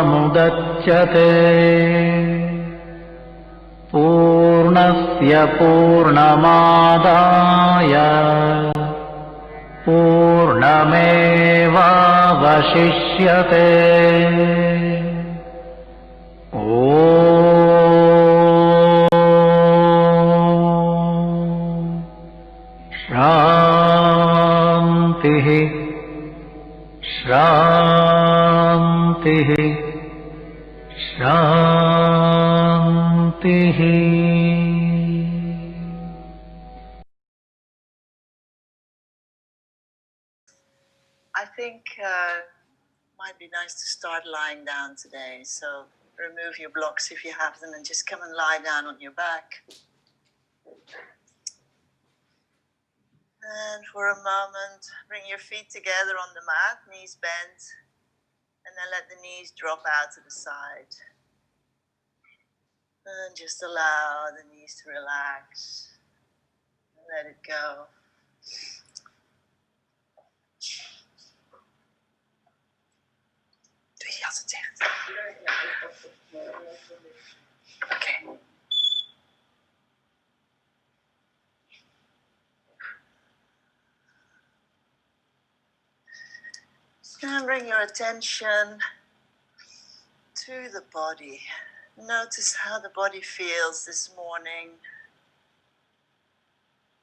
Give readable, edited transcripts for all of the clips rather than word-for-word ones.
पूर्णमुदच्यते पूर्णस्य पूर्णमादाय पूर्णमेवावशिष्यते। शान्तिः शान्तिः शान्तिः। I think might be nice to start lying down today. So remove your blocks if you have them and just come and lie down on your back. And for a moment, bring your feet together on the mat, knees bent, and then let the knees drop out to the side. And just allow the knees to relax. And let it go. Doe je jas dicht. Oké. And bring your attention to the body. Notice how the body feels this morning.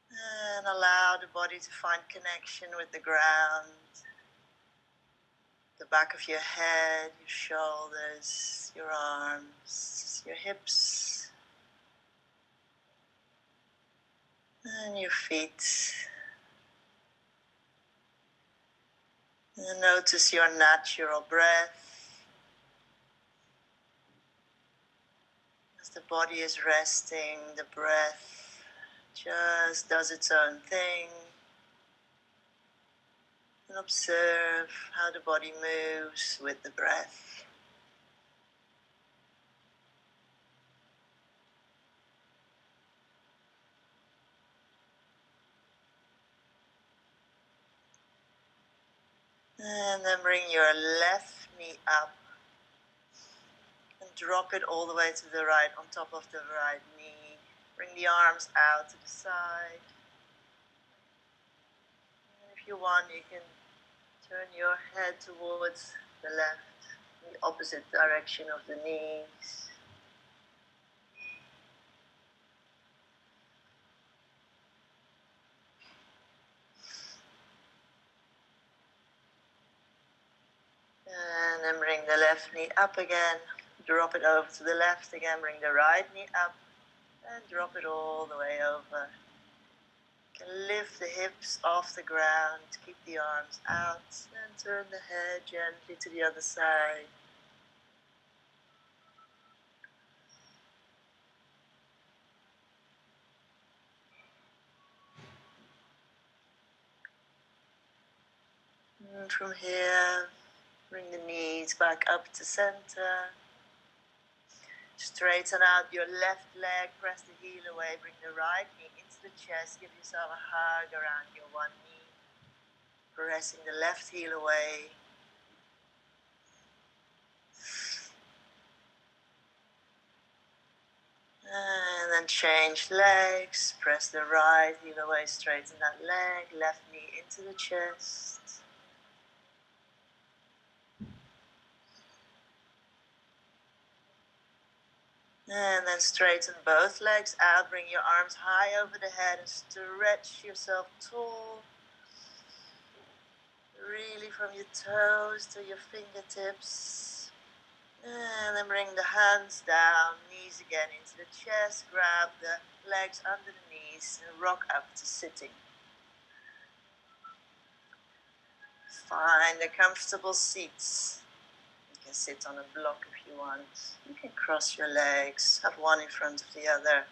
And allow the body to find connection with the ground. The back of your head, your shoulders, your arms, your hips, and your feet. And notice your natural breath as the body is resting. The breath just does its own thing. And observe how the body moves with the breath. And then bring your left knee up and drop it all the way to the right on top of the right knee. Bring the arms out to the side. And if you want, you can turn your head towards the left, the opposite direction of the knees. And then bring the left knee up again. Drop it over to the left again. Bring the right knee up and drop it all the way over. You can lift the hips off the ground. Keep the arms out and turn the head gently to the other side. And from here, bring the knees back up to center. Straighten out your left leg, press the heel away, bring the right knee into the chest, give yourself a hug around your one knee, pressing the left heel away. And then change legs, press the right heel away, straighten that leg, left knee into the chest. And then straighten both legs out, bring your arms high over the head and stretch yourself tall. Really from your toes to your fingertips. And then bring the hands down, knees again into the chest, grab the legs under the knees and rock up to sitting. Find a comfortable seat. You can sit on a block if you want. You can cross your legs, have one in front of the other.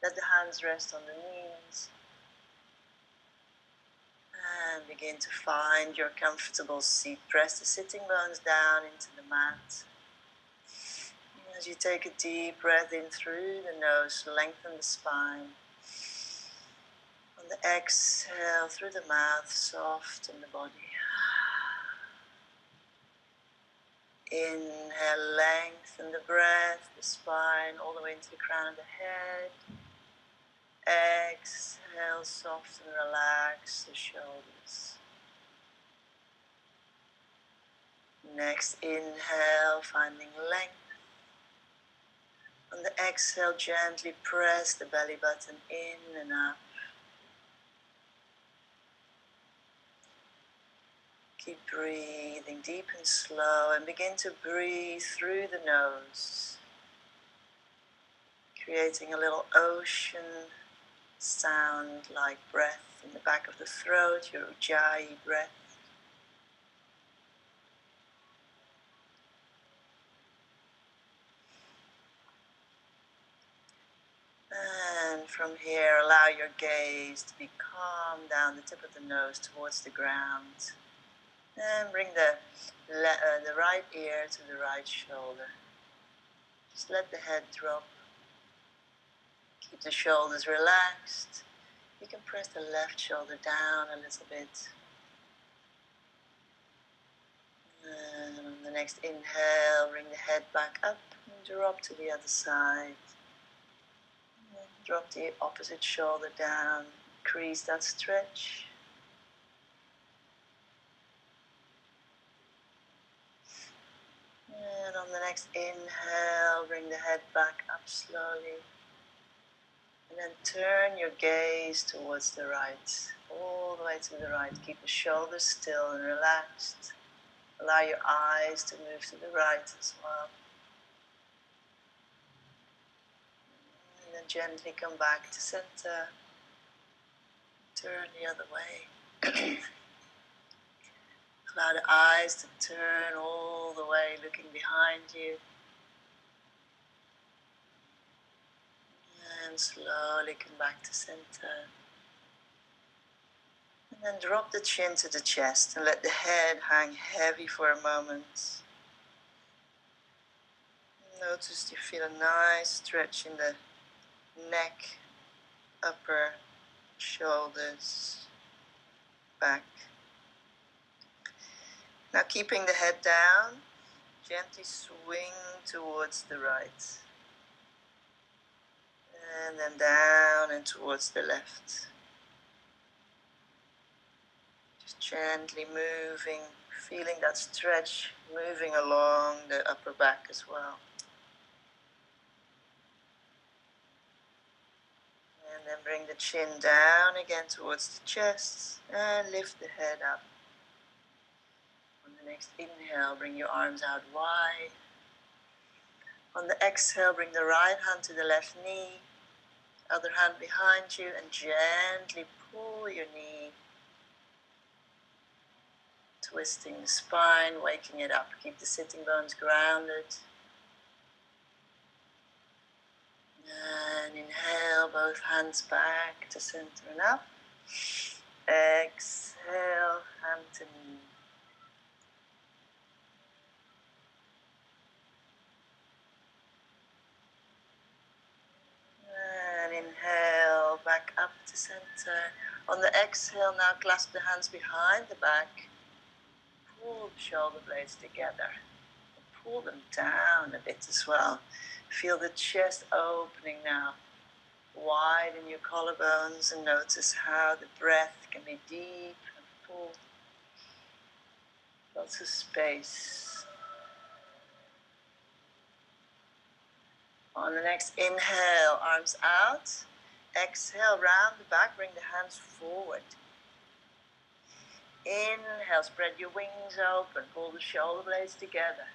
Let the hands rest on the knees. And begin to find your comfortable seat. Press the sitting bones down into the mat. As you take a deep breath in through the nose, lengthen the spine. On the exhale through the mouth, soften the body. Inhale, lengthen the breath, the spine all the way into the crown of the head. Exhale, soften, relax the shoulders. Next, inhale, finding length. On the exhale, gently press the belly button in and up. Keep breathing deep and slow and begin to breathe through the nose, creating a little ocean sound like breath in the back of the throat, your ujjayi breath. And from here, allow your gaze to be calm down the tip of the nose towards the ground. And bring the right ear to the right shoulder. Just let the head drop. Keep the shoulders relaxed. You can press the left shoulder down a little bit. And on the next inhale, bring the head back up and drop to the other side. And drop the opposite shoulder down. Increase that stretch. And on the next inhale, bring the head back up slowly. And then turn your gaze towards the right, all the way to the right. Keep the shoulders still and relaxed. Allow your eyes to move to the right as well. And then gently come back to center. Turn the other way. Allow the eyes to turn all the way, looking behind you. And slowly come back to center. And then drop the chin to the chest and let the head hang heavy for a moment. Notice you feel a nice stretch in the neck, upper shoulders, back. Now keeping the head down, gently swing towards the right. And then down and towards the left. Just gently moving, feeling that stretch, moving along the upper back as well. And then bring the chin down again towards the chest and lift the head up. On the next inhale, bring your arms out wide. On the exhale, bring the right hand to the left knee, other hand behind you, and gently pull your knee, twisting the spine, waking it up. Keep the sitting bones grounded. And inhale, both hands back to center and up. Exhale, hand to knee. And inhale, back up to center. On the exhale, now clasp the hands behind the back. Pull the shoulder blades together. Pull them down a bit as well. Feel the chest opening now. Widen your collarbones and notice how the breath can be deep and full. Lots of space. On the next inhale, arms out. Exhale, round the back, bring the hands forward. Inhale, spread your wings open, pull the shoulder blades together.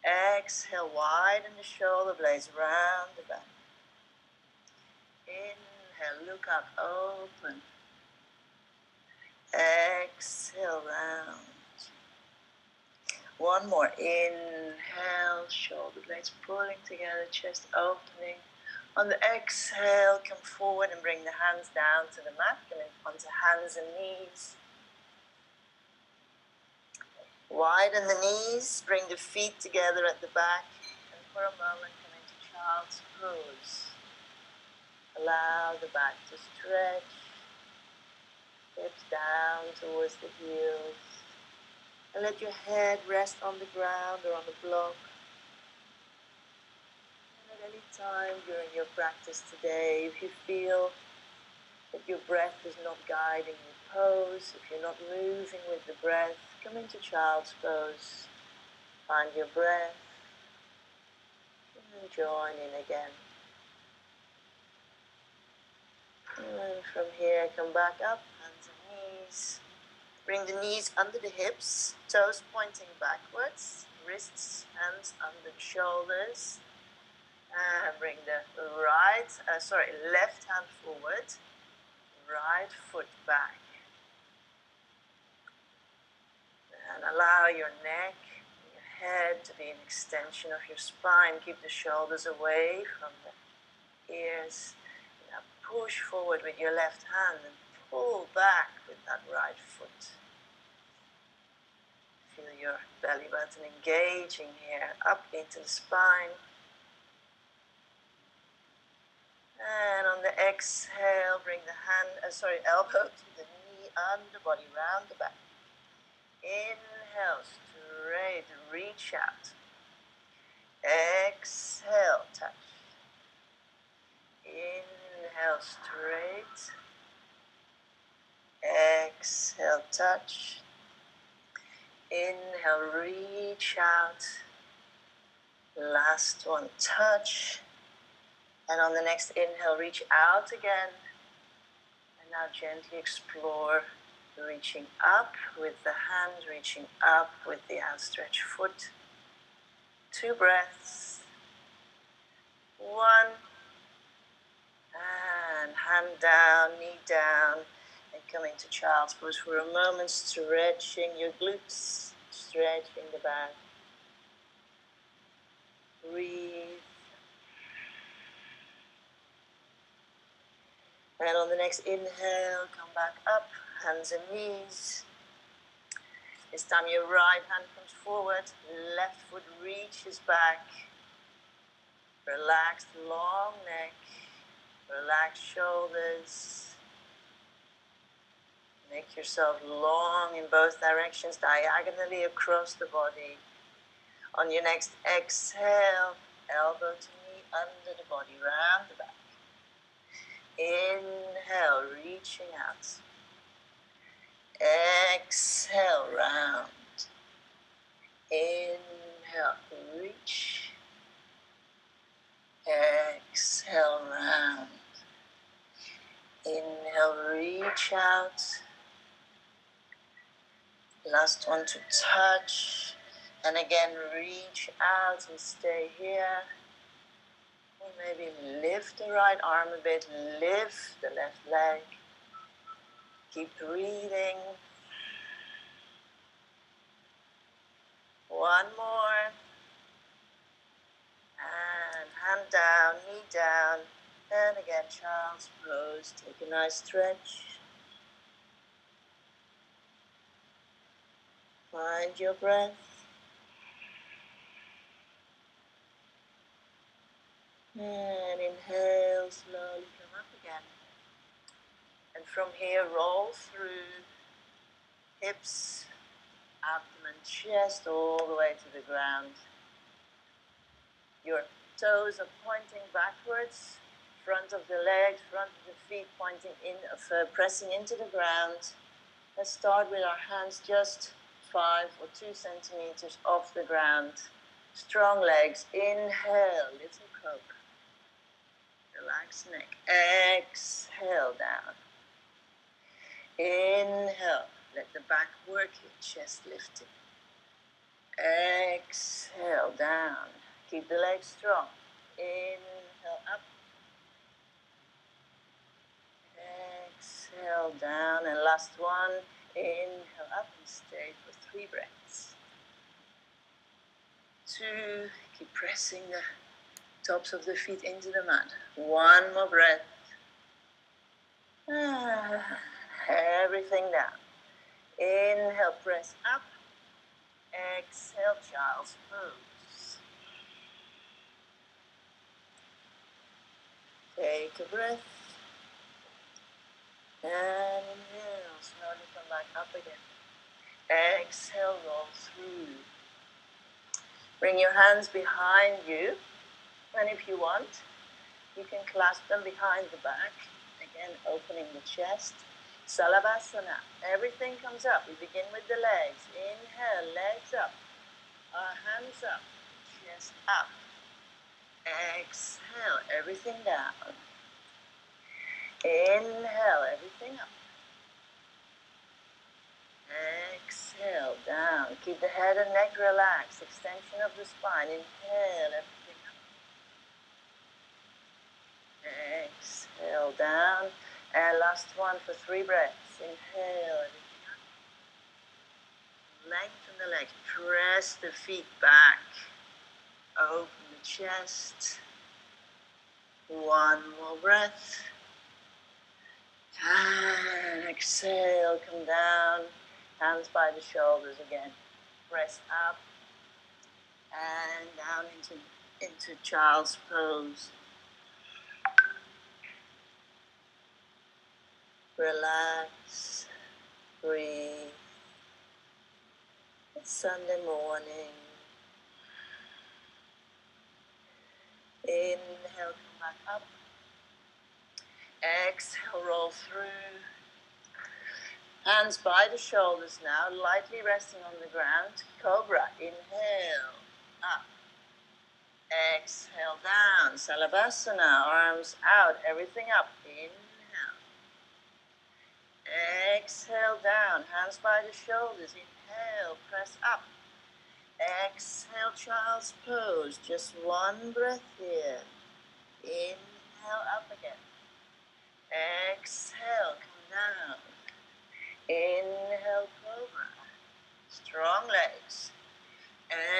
Exhale, widen the shoulder blades round the back. Inhale, look up, open. Exhale, round. One more. Inhale, shoulder blades pulling together, chest opening. On the exhale, come forward and bring the hands down to the mat, coming onto hands and knees. Widen the knees, bring the feet together at the back, and for a moment come into child's pose. Allow the back to stretch, hips down towards the heels, And let your head rest on the ground or on the block. And at any time during your practice today, if you feel that your breath is not guiding your pose, if you're not moving with the breath, come into child's pose. Find your breath and join in again. And from here, come back up, hands and knees. Bring the knees under the hips, toes pointing backwards, wrists, hands under the shoulders. And bring the left hand forward, right foot back. And allow your neck, your head to be an extension of your spine. Keep the shoulders away from the ears. Now push forward with your left hand and pull back with that right foot. Feel your belly button engaging here, up into the spine. And on the exhale, bring the elbow to the knee, underbody round the back. Inhale, straight, reach out. Exhale, touch. Inhale, straight. Exhale, touch. Inhale, reach out. Last one, touch. And on the next inhale, reach out again. And now gently explore reaching up with the hand, reaching up with the outstretched foot. 2 breaths. 1. And hand down, knee down. And come into child's pose for a moment, stretching your glutes, stretching the back. Breathe. And on the next inhale, come back up, hands and knees. This time your right hand comes forward, left foot reaches back. Relaxed long neck, relaxed shoulders. Make yourself long in both directions, diagonally across the body. On your next exhale, elbow to knee under the body, round the back. Inhale, reaching out. Exhale, round. Inhale, reach. Exhale, round. Inhale, reach out. Last one to touch. And again, reach out and stay here. Or maybe lift the right arm a bit, lift the left leg. Keep breathing. 1 more. And hand down, knee down. And again, child's pose. Take a nice stretch. Find your breath. And inhale, slowly come up again. And from here, roll through hips, abdomen, chest, all the way to the ground. Your toes are pointing backwards, front of the legs, front of the feet pointing in, pressing into the ground. Let's start with our hands just 5 or 2 centimeters off the ground. Strong legs. Inhale, little croak. Relax neck. Exhale down. Inhale, let the back work, your chest lifted. Exhale down. Keep the legs strong. Inhale up. Exhale down. And last one. Inhale up and stay for 3 breaths. 2. Keep pressing the tops of the feet into the mat. 1 more breath. Everything down. Inhale, press up. Exhale, child's pose. Take a breath. And inhale, slowly come back up again. Exhale, roll through. Bring your hands behind you, and if you want, you can clasp them behind the back. Again, opening the chest. Salavasana. Everything comes up. We begin with the legs. Inhale, legs up. Our hands up. Chest up. Exhale, everything down. Inhale, everything up. Exhale, down. Keep the head and neck relaxed. Extension of the spine. Inhale, everything up. Exhale, down. And last one for 3 breaths. Inhale, everything up. Lengthen the legs. Press the feet back. Open the chest. One more breath. And exhale, come down. Hands by the shoulders again. Press up and down into child's pose. Relax, breathe. It's Sunday morning. Inhale, come back up. Exhale, roll through. Hands by the shoulders now, lightly resting on the ground. Cobra, inhale, up. Exhale, down. Salavasana, arms out, everything up. Inhale. Exhale, down. Hands by the shoulders. Inhale, press up. Exhale, child's pose. Just one breath here. Inhale, up again. Exhale, come down. Inhale, cobra. Strong legs.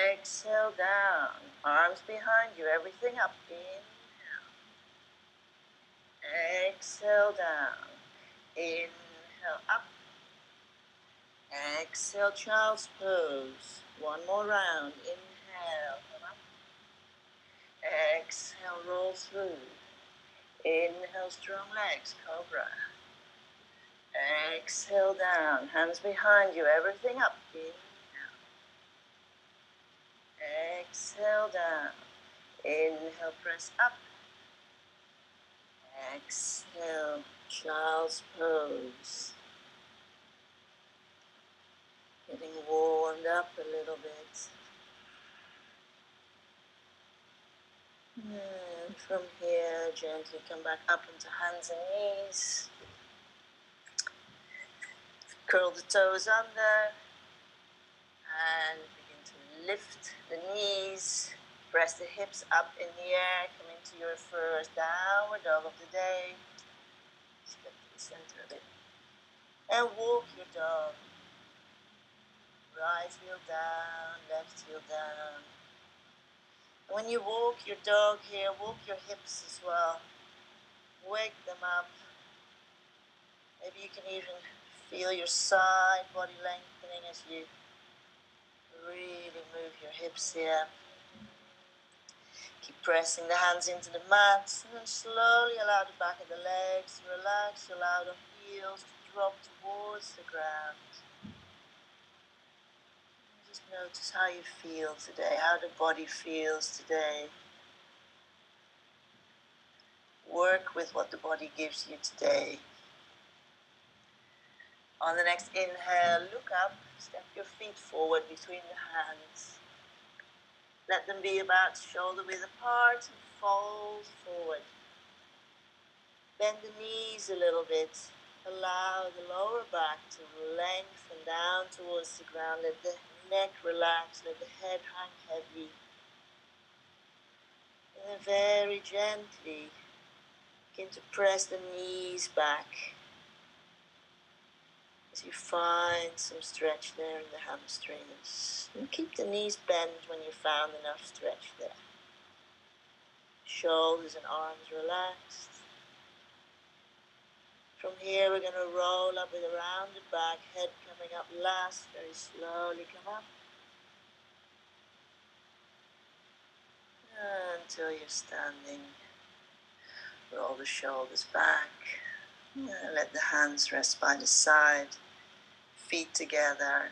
Exhale, down. Arms behind you, everything up. Inhale. Exhale, down. Inhale, up. Exhale, child's pose. One more round. Inhale, come up. Exhale, roll through. Inhale, strong legs, cobra. Exhale, down. Hands behind you, everything up. Inhale. Exhale, down. Inhale, press up. Exhale, child's pose. Getting warmed up a little bit. And from here, gently come back up into hands and knees. Curl the toes under. And begin to lift the knees. Press the hips up in the air. Come into your first downward dog of the day. Step to the center of it. And walk your dog. Right heel down, left heel down. When you walk your dog here, walk your hips as well. Wake them up. Maybe you can even feel your side body lengthening as you really move your hips here. Keep pressing the hands into the mat and then slowly allow the back of the legs to relax. Allow the heels to drop towards the ground. Just notice how you feel today, how the body feels today. Work with what the body gives you today. On the next inhale, look up, step your feet forward between the hands. Let them be about shoulder width apart and fold forward. Bend the knees a little bit. Allow the lower back to lengthen down towards the ground. Let the neck relax, let the head hang heavy. And then very gently begin to press the knees back as you find some stretch there in the hamstrings. And keep the knees bent when you found enough stretch there. Shoulders and arms relaxed. From here we're going to roll up with a rounded back, head coming up last, very slowly come up. Until you're standing. Roll the shoulders back. Let the hands rest by the side. Feet together.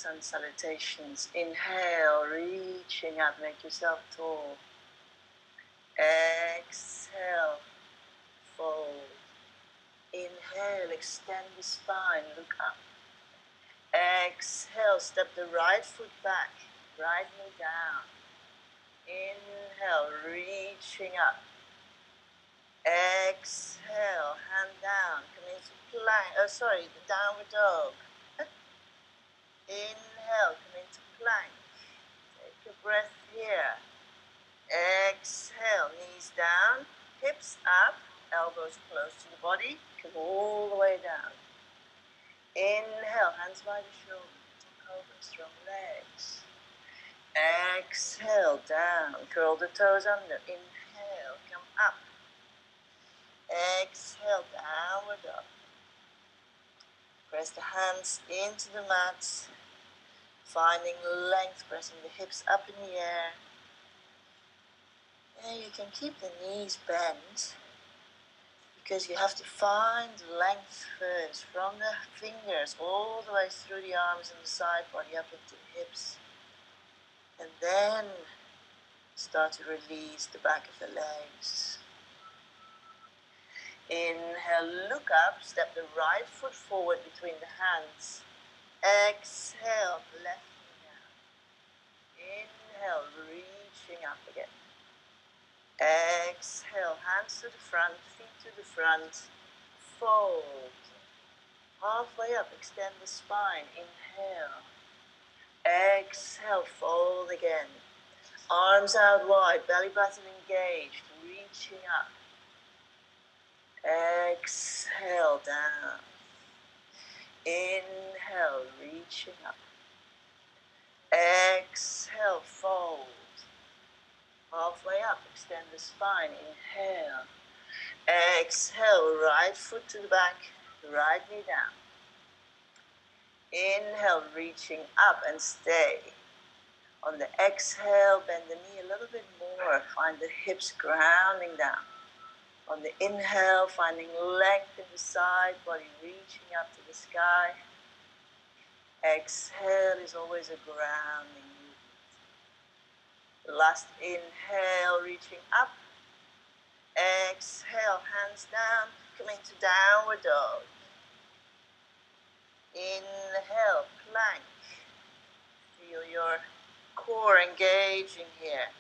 Sun salutations. Inhale, reaching up, make yourself tall. Exhale, fold. Inhale, extend the spine, look up. Exhale, step the right foot back, right knee down. Inhale, reaching up. Exhale, hand down, come into plank, the downward dog. Inhale, come into plank. Take a breath here. Exhale, knees down, hips up, elbows close to the body, come all the way down. Inhale, hands by the shoulders, cobra, strong legs. Exhale, down, curl the toes under. Inhale, come up. Exhale, downward dog. Press the hands into the mat, finding length, pressing the hips up in the air. And you can keep the knees bent because you have to find length first, from the fingers all the way through the arms and the side body up into the hips. And then start to release the back of the legs. Inhale, look up, step the right foot forward between the hands. Exhale, left knee down. Inhale, reaching up again. Exhale, hands to the front, feet to the front. Fold. Halfway up, extend the spine. Inhale. Exhale, fold again. Arms out wide, belly button engaged, reaching up. Exhale, down. Inhale, reaching up. Exhale, fold. Halfway up, extend the spine. Inhale. Exhale, right foot to the back, right knee down. Inhale, reaching up and stay. On the exhale, bend the knee a little bit more. Find the hips grounding down. On the inhale, finding length in the side, body reaching up to the sky. Exhale is always a grounding movement. Last inhale, reaching up. Exhale, hands down, coming to downward dog. Inhale, plank. Feel your core engaging here.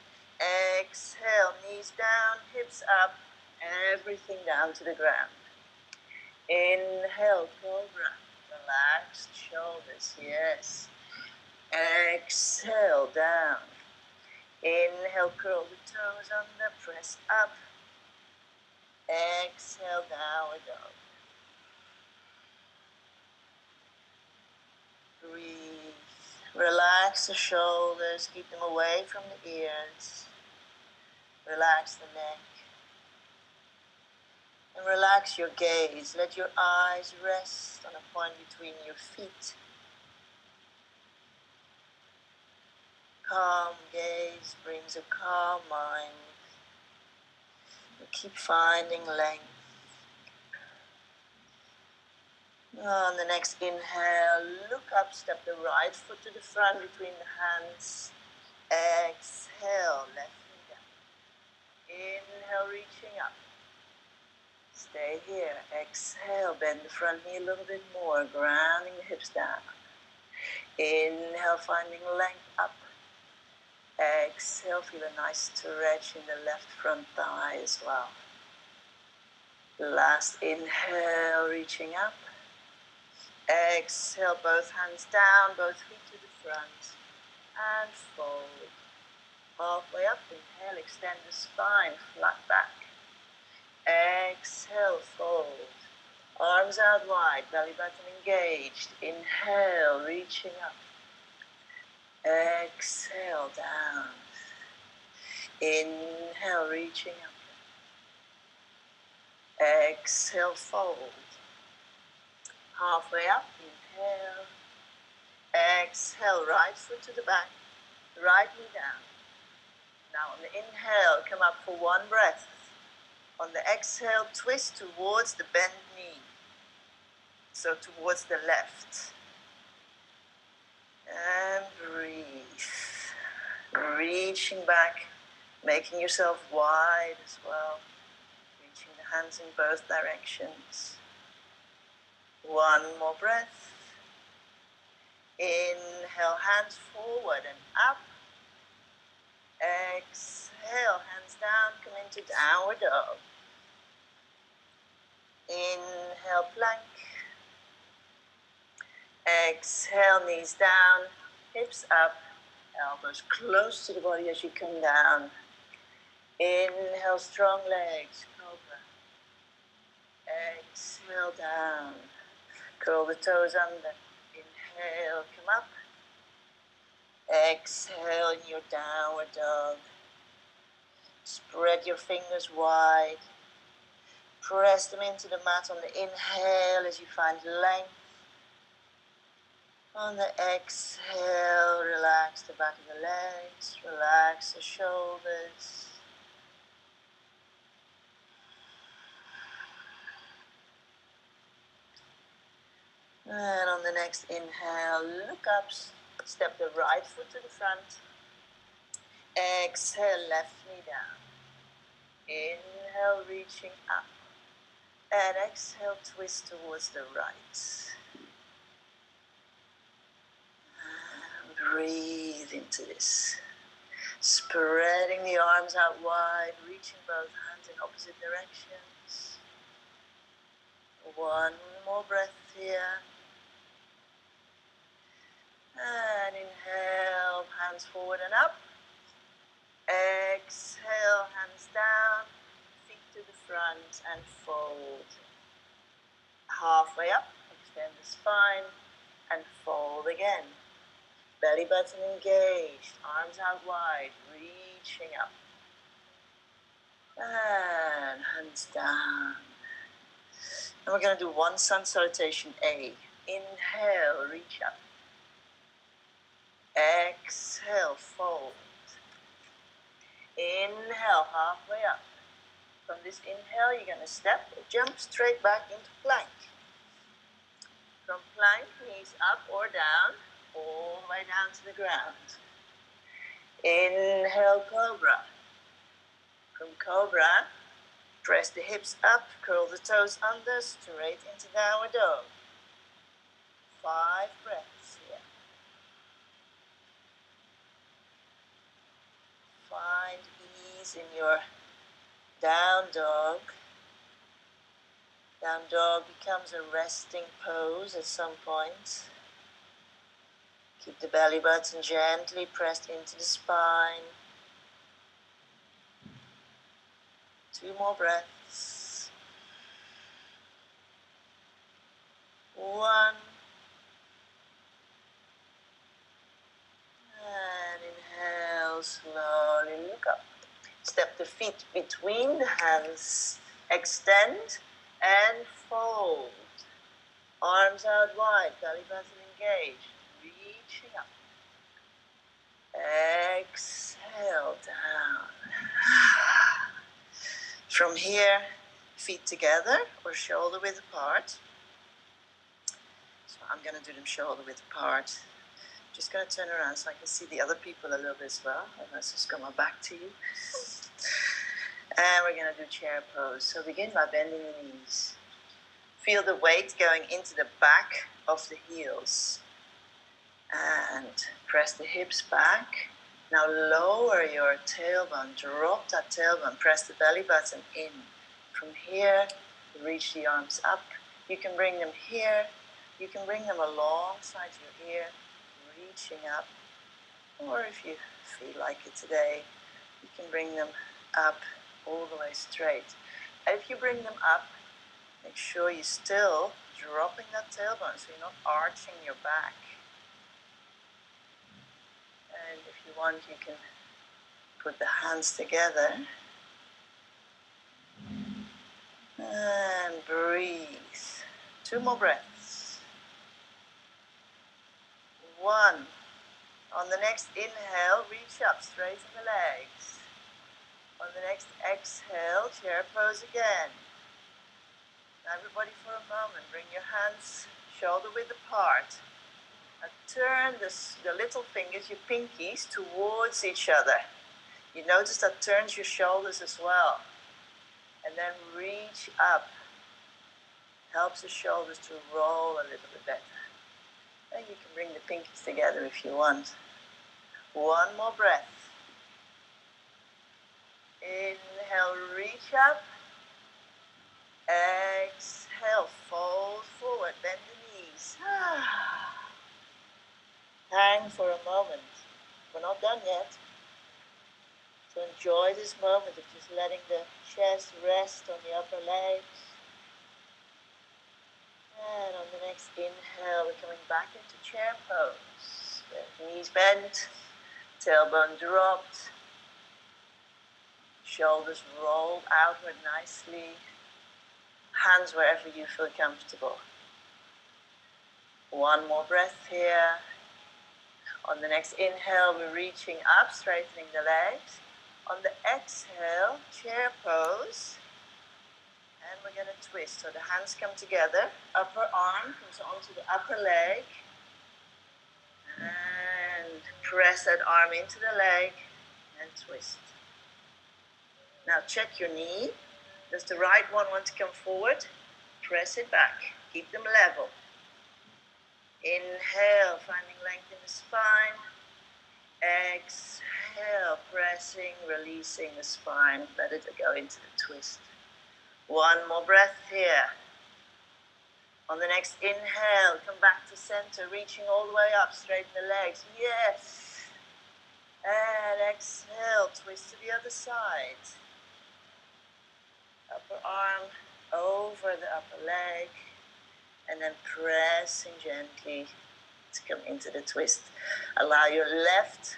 Exhale, knees down, hips up, everything down to the ground. Inhale, cobra. Relaxed shoulders, yes. Exhale, down. Inhale, curl the toes under, press up. Exhale, downward dog. Breathe. Relax the shoulders, keep them away from the ears. Relax the neck. And relax your gaze. Let your eyes rest on a point between your feet. Calm gaze brings a calm mind. You keep finding length. On the next inhale, look up, step the right foot to the front between the hands. Exhale, left knee down. Inhale, reaching up. Stay here. Exhale, bend the front knee a little bit more, grounding the hips down. Inhale, finding length up. Exhale, feel a nice stretch in the left front thigh as well. Last inhale, reaching up. Exhale, both hands down, both feet to the front. And fold. Halfway up, inhale, extend the spine, flat back. Exhale, fold. Arms out wide, belly button engaged. Inhale, reaching up. Exhale, down. Inhale, reaching up. Exhale, fold. Halfway up, inhale. Exhale, right foot to the back, right knee down. Now on the inhale, come up for one breath. On the exhale, twist towards the bent knee. So towards the left. And breathe. Reaching back, making yourself wide as well. Reaching the hands in both directions. One more breath. Inhale, hands forward and up. Exhale, hands down, come into downward dog. Inhale, plank. Exhale, knees down, hips up, elbows close to the body as you come down. Inhale, strong legs, cobra. Exhale, down. Curl the toes under. Inhale, come up. Exhale in your downward dog. Spread your fingers wide. Press them into the mat on the inhale as you find length. On the exhale, relax the back of the legs, relax the shoulders. And on the next inhale, look up, step the right foot to the front. Exhale, left knee down. Inhale, reaching up. And exhale, twist towards the right. And breathe into this. Spreading the arms out wide, reaching both hands in opposite directions. One more breath here. And inhale, hands forward and up. Exhale, hands down, feet to the front and fold. Halfway up, extend the spine and fold again. Belly button engaged, arms out wide, reaching up. And hands down. And we're going to do one sun salutation A. Inhale, reach up. Exhale, fold. Inhale, halfway up. From this inhale, you're going to step or jump straight back into plank. From plank, knees up or down, all the way down to the ground. Inhale, cobra. From cobra, press the hips up, curl the toes under, straight into downward dog. 5 breaths here. Find ease in your down dog. Down dog becomes a resting pose at some point. Keep the belly button gently pressed into the spine. 2 more breaths. 1. And inhale, slowly look up. Step the feet between the hands. Extend and fold. Arms out wide, belly button engaged. Reaching up. Exhale down. From here, feet together or shoulder width apart. So I'm going to do them shoulder width apart. Just going to turn around so I can see the other people a little bit as well. And let's just come back to you. And we're going to do chair pose. So begin by bending the knees. Feel the weight going into the back of the heels. And press the hips back. Now lower your tailbone. Drop that tailbone. Press the belly button in. From here, reach the arms up. You can bring them here. You can bring them alongside your ear, reaching up. Or if you feel like it today, you can bring them up all the way straight. And if you bring them up, make sure you're still dropping that tailbone so you're not arching your back. And if you want, you can put the hands together. And breathe. 2 more breaths. 1. On the next inhale, reach up, straighten the legs. On the next exhale, chair pose again. Now everybody for a moment, bring your hands shoulder width apart. Now turn the little fingers, your pinkies, towards each other. You notice that turns your shoulders as well. And then reach up. Helps the shoulders to roll a little bit better. And you can bring the pinkies together if you want. One more breath. Inhale, reach up. Exhale, fold forward, bend the knees. Hang for a moment. We're not done yet. So enjoy this moment of just letting the chest rest on the upper legs. And on the next inhale, we're coming back into chair pose. Knees bent, tailbone dropped, shoulders rolled outward nicely, hands wherever you feel comfortable. One more breath here. On the next inhale, we're reaching up, straightening the legs. On the exhale, chair pose. And we're going to twist. So the hands come together. Upper arm comes onto the upper leg. And press that arm into the leg and twist. Now check your knee. Does the right one want to come forward? Press it back. Keep them level. Inhale, finding length in the spine. Exhale, pressing, releasing the spine. Let it go into the twist. One more breath here. On the next inhale, come back to center, reaching all the way up, straighten the legs. Yes. And exhale, twist to the other side. Upper arm over the upper leg. And then pressing gently to come into the twist. Allow your left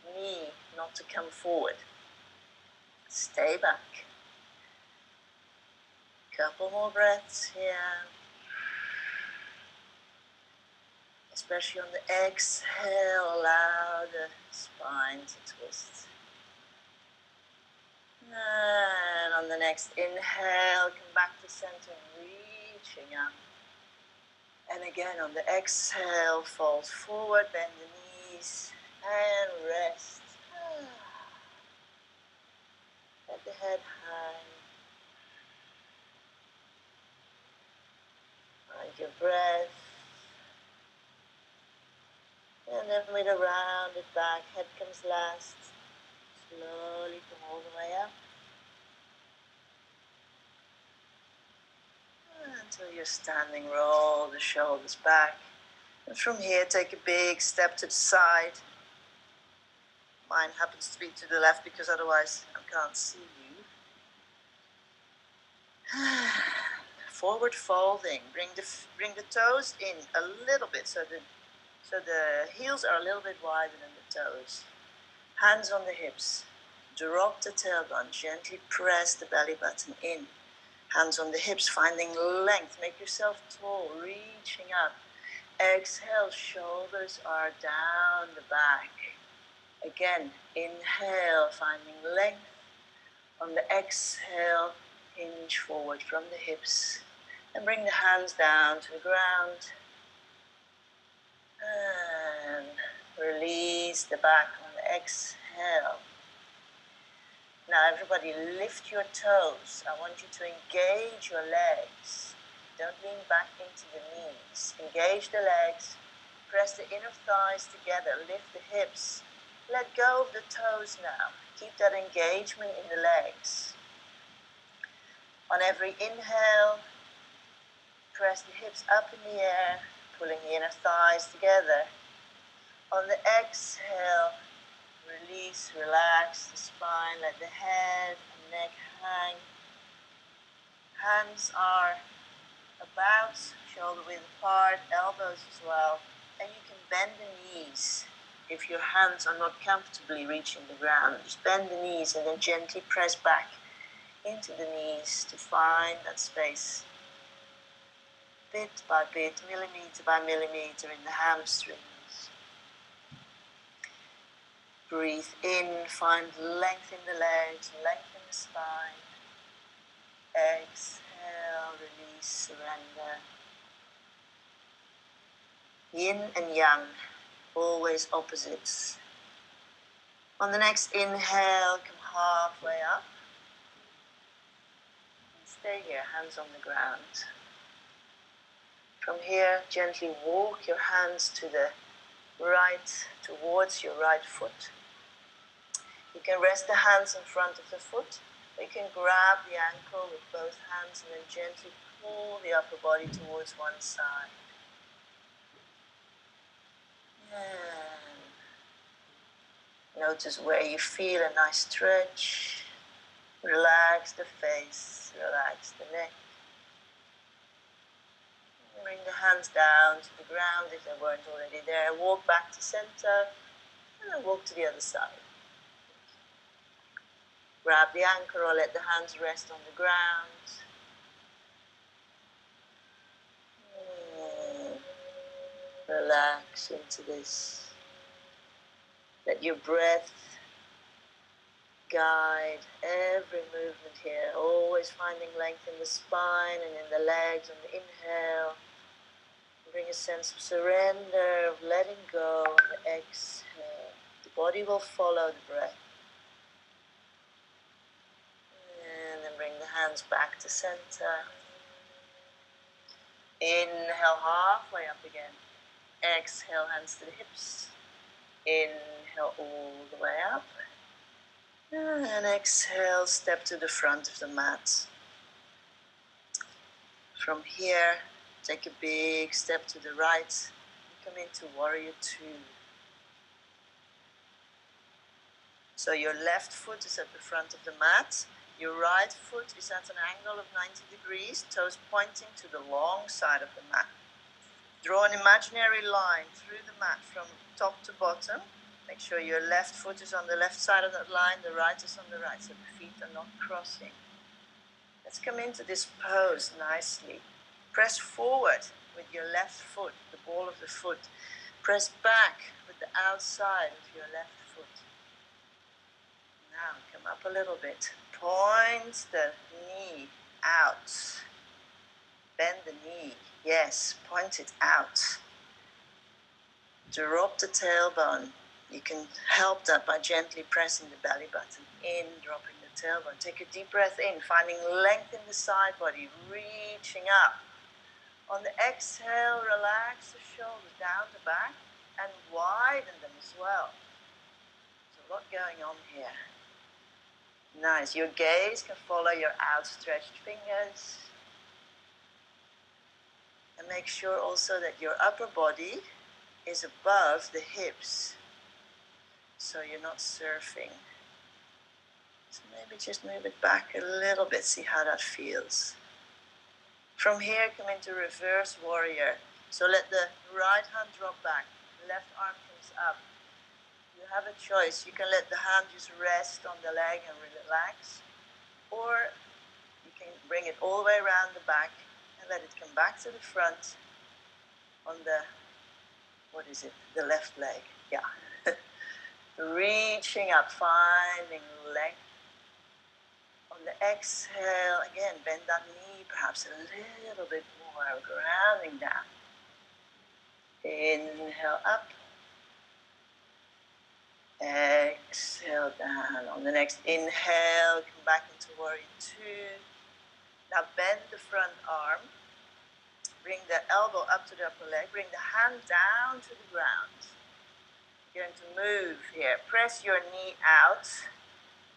knee not to come forward. Stay back. Couple more breaths here. Especially on the exhale, allow the spine to twist. And on the next inhale, come back to center, reaching up. And again, on the exhale, fold forward, bend the knees, and rest. Let the head hang. Find your breath. And then with a rounded back, head comes last. Slowly come all the way up. Until you're standing, roll the shoulders back. And from here, take a big step to the side. Mine happens to be to the left because otherwise I can't see you. Forward folding. Bring the toes in a little bit so the heels are a little bit wider than the toes. Hands on the hips. Drop the tailbone. Gently press the belly button in. Hands on the hips, finding length. Make yourself tall, reaching up. Exhale, shoulders are down the back. Again, inhale, finding length. On the exhale, hinge forward from the hips. And bring the hands down to the ground. And release the back on the exhale. Now everybody lift your toes. I want you to engage your legs. Don't lean back into the knees. Engage the legs. Press the inner thighs together. Lift the hips. Let go of the toes now. Keep that engagement in the legs. On every inhale, press the hips up in the air, pulling the inner thighs together. On the exhale, release, relax the spine, let the head and neck hang. Hands are about shoulder width apart, elbows as well. And you can bend the knees if your hands are not comfortably reaching the ground. Just bend the knees and then gently press back into the knees to find that space. Bit by bit, millimeter by millimeter in the hamstrings. Breathe in, find length in the legs, length in the spine. Exhale, release, surrender. Yin and yang, always opposites. On the next inhale, come halfway up. Stay here, hands on the ground. From here, gently walk your hands to the right, towards your right foot. You can rest the hands in front of the foot, or you can grab the ankle with both hands and then gently pull the upper body towards one side. And notice where you feel a nice stretch. Relax the face, relax the neck. Bring the hands down to the ground if they weren't already there. Walk back to center and then walk to the other side. Grab the anchor or let the hands rest on the ground. Relax into this. Let your breath guide every movement here, always finding length in the spine and in the legs on the inhale. Bring a sense of surrender, of letting go on the exhale. The body will follow the breath. And then bring the hands back to center. Inhale, halfway up again. Exhale, hands to the hips. Inhale all the way up. And exhale, step to the front of the mat. From here, take a big step to the right. Come into Warrior Two. So your left foot is at the front of the mat. Your right foot is at an angle of 90 degrees, toes pointing to the long side of the mat. Draw an imaginary line through the mat from top to bottom. Make sure your left foot is on the left side of that line, the right is on the right, so the feet are not crossing. Let's come into this pose nicely. Press forward with your left foot, the ball of the foot. Press back with the outside of your left foot. Now come up a little bit. Point the knee out. Bend the knee. Yes, point it out. Drop the tailbone. You can help that by gently pressing the belly button in, dropping the tailbone. Take a deep breath in, finding length in the side body, reaching up. On the exhale, relax the shoulders down the back and widen them as well. There's a lot going on here. Nice. Your gaze can follow your outstretched fingers. And make sure also that your upper body is above the hips, so you're not surfing. So maybe just move it back a little bit, see how that feels. From here, come into reverse warrior. So let the right hand drop back, left arm comes up. You have a choice. You can let the hand just rest on the leg and relax, or you can bring it all the way around the back and let it come back to the front on the, the left leg. Yeah. Reaching up, finding length. On the exhale, again, bend that knee perhaps a little bit more, grounding down. Inhale up. Exhale down. On the next inhale, come back into Warrior Two. Now bend the front arm. Bring the elbow up to the upper leg. Bring the hand down to the ground. You're going to move here. Press your knee out.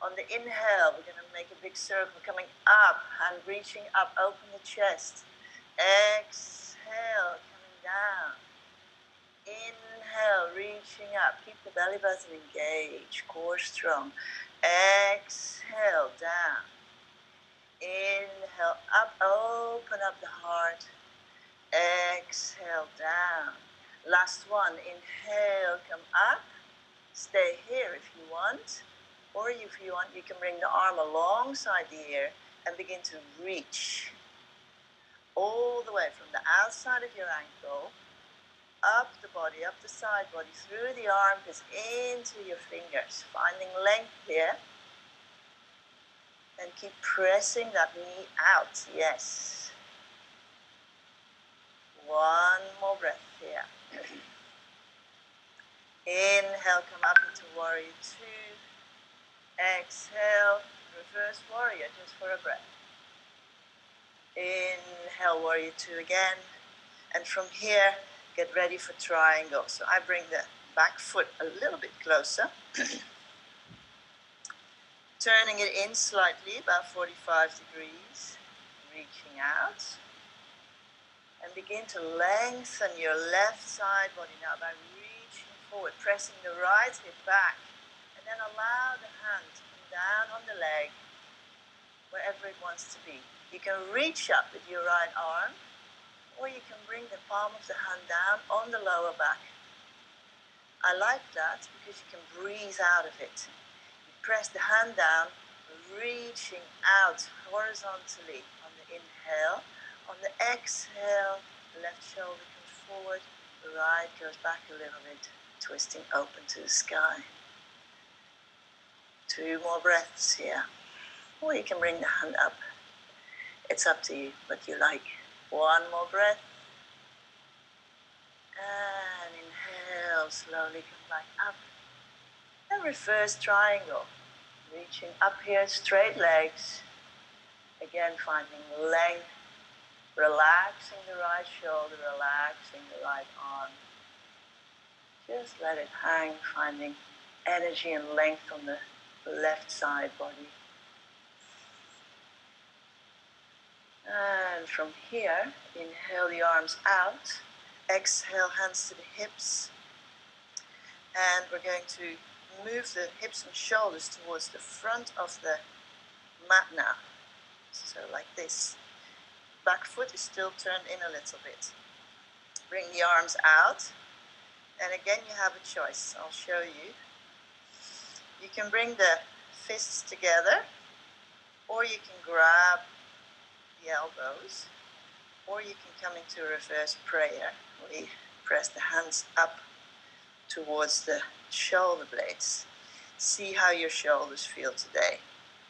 On the inhale, we're going to make a big circle coming up and reaching up. Open the chest. Exhale, coming down. Inhale, reaching up. Keep the belly button engaged. Core strong. Exhale, down. Inhale, up. Open up the heart. Exhale, down. Last one. Inhale, come up. Stay here if you want. Or if you want, you can bring the arm alongside the ear and begin to reach all the way from the outside of your ankle, up the body, up the side body, through the armpits, into your fingers, finding length here. And keep pressing that knee out, yes. One more breath here. Inhale, come up into warrior two. Exhale, reverse warrior, just for a breath. Inhale, warrior two again. And from here, get ready for triangle. So I bring the back foot a little bit closer. Turning it in slightly, about 45 degrees. Reaching out. And begin to lengthen your left side body now by reaching forward, pressing the right hip back. And then allow the hand to come down on the leg, wherever it wants to be. You can reach up with your right arm, or you can bring the palm of the hand down on the lower back. I like that because you can breathe out of it. You press the hand down, reaching out horizontally on the inhale. On the exhale, the left shoulder comes forward, the right goes back a little bit, twisting open to the sky. 2 more breaths here. Or you can bring the hand up. It's up to you, what you like. 1 more breath. And inhale, slowly come back up. And reverse triangle. Reaching up here, straight legs. Again, finding length. Relaxing the right shoulder, relaxing the right arm. Just let it hang, finding energy and length on the left side body. And from here, inhale the arms out. Exhale, hands to the hips. And we're going to move the hips and shoulders towards the front of the mat now. So like this. Back foot is still turned in a little bit. Bring the arms out. And again, you have a choice. I'll show you. You can bring the fists together, or you can grab the elbows, or you can come into reverse prayer, where you press the hands up towards the shoulder blades. See how your shoulders feel today.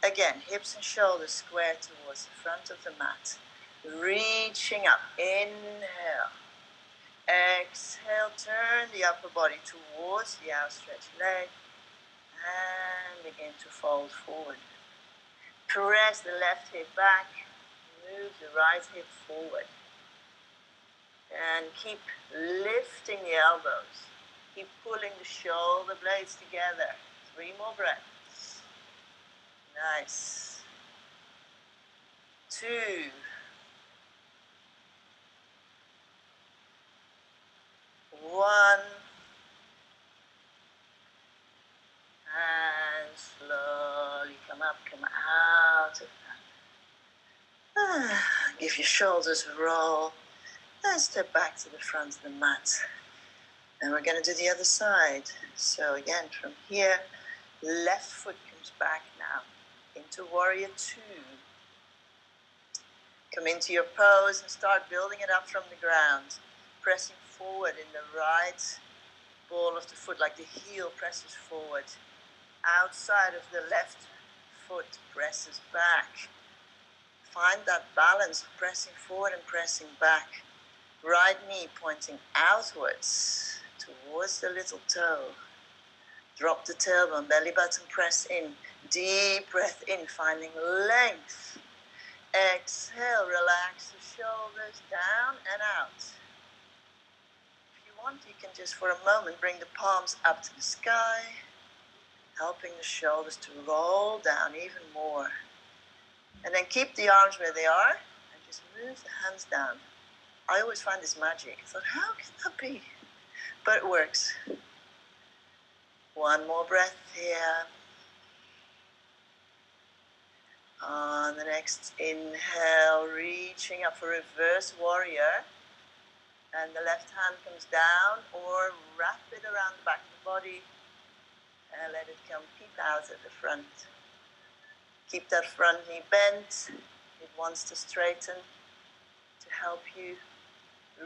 Again, hips and shoulders square towards the front of the mat. Reaching up. Inhale. Exhale, turn the upper body towards the outstretched leg and begin to fold forward. Press the left hip back, move the right hip forward. And keep lifting the elbows. Keep pulling the shoulder blades together. 3 more breaths. Nice. 2. 1. And slowly come up, come out of that. Give your shoulders a roll. And step back to the front of the mat. And we're going to do the other side. So again, from here, left foot comes back now into warrior 2. Come into your pose and start building it up from the ground. Pressing forward in the right ball of the foot, like the heel presses forward. Outside of the left foot presses back. Find that balance of pressing forward and pressing back. Right knee pointing outwards towards the little toe. Drop the tailbone, belly button press in. Deep breath in, finding length. Exhale, relax the shoulders down and out. If you want, you can just for a moment bring the palms up to the sky, helping the shoulders to roll down even more. And then keep the arms where they are and just move the hands down. I always find this magic. I thought, how can that be? But it works. 1 more breath here. On the next inhale, reaching up for reverse warrior. And the left hand comes down or wrap it around the back of the body and let it come peep out at the front. Keep that front knee bent. It wants to straighten to help you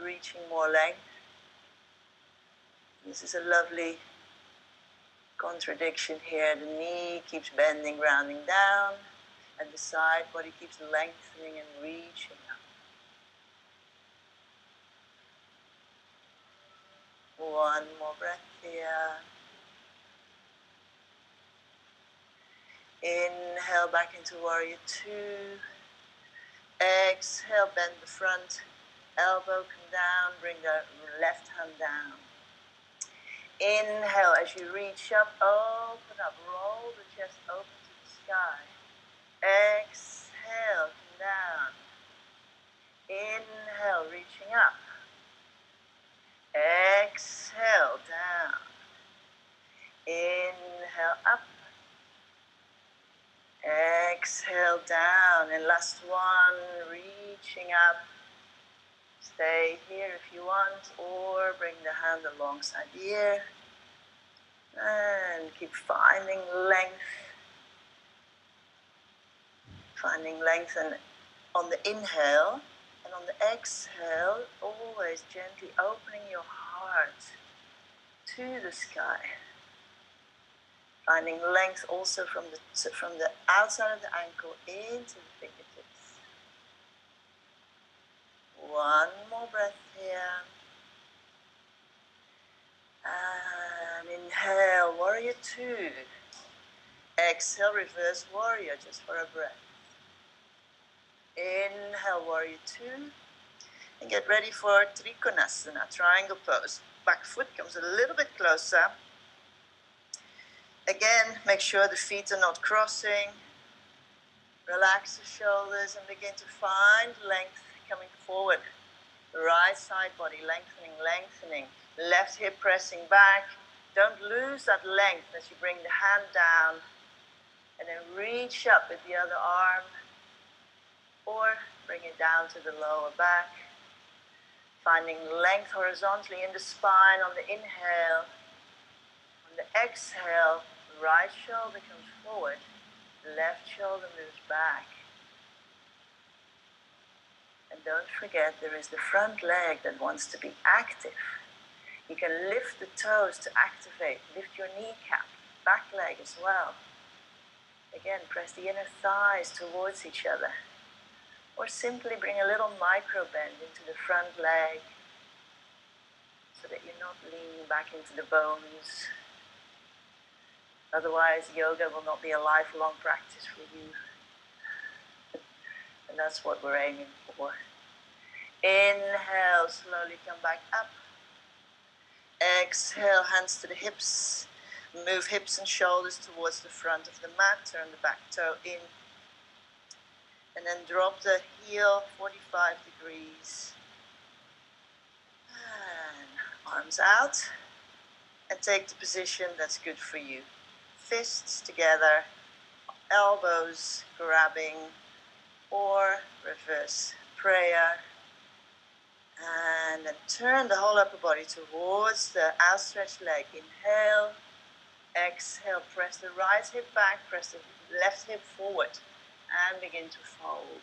reaching more length. This is a lovely contradiction here. The knee keeps bending, rounding down, and the side body keeps lengthening and reaching up. One more breath here. Inhale back into warrior two. Exhale, bend the front elbow, come down, bring the left hand down. Inhale as you reach up, open up, roll the chest open to the sky. Exhale, come down. Inhale, reaching up. Exhale, down. Inhale, up. Exhale, down. And last one, reaching up. Stay here if you want, or bring the hand alongside the ear. And keep finding length. Finding length, and on the inhale and on the exhale, always gently opening your heart to the sky. Finding length also from the outside of the ankle into the fingertips. One more breath here. And inhale, warrior two. Exhale, reverse warrior, just for a breath. Inhale, warrior two. And get ready for Trikonasana, triangle pose. Back foot comes a little bit closer. Again, make sure the feet are not crossing. Relax the shoulders and begin to find length coming forward. The right side body lengthening, lengthening. Left hip pressing back. Don't lose that length as you bring the hand down. And then reach up with the other arm. Or bring it down to the lower back. Finding length horizontally in the spine on the inhale. On the exhale, right shoulder comes forward. Left shoulder moves back. And don't forget, there is the front leg that wants to be active. You can lift the toes to activate. Lift your kneecap, back leg as well. Again, press the inner thighs towards each other. Or simply bring a little micro bend into the front leg so that you're not leaning back into the bones. Otherwise, yoga will not be a lifelong practice for you. And that's what we're aiming for. Inhale, slowly come back up. Exhale, hands to the hips. Move hips and shoulders towards the front of the mat. Turn the back toe in. And then drop the heel 45 degrees. And arms out. And take the position that's good for you. Fists together, elbows grabbing, or reverse prayer. And then turn the whole upper body towards the outstretched leg. Inhale, exhale, press the right hip back, press the left hip forward. And begin to fold.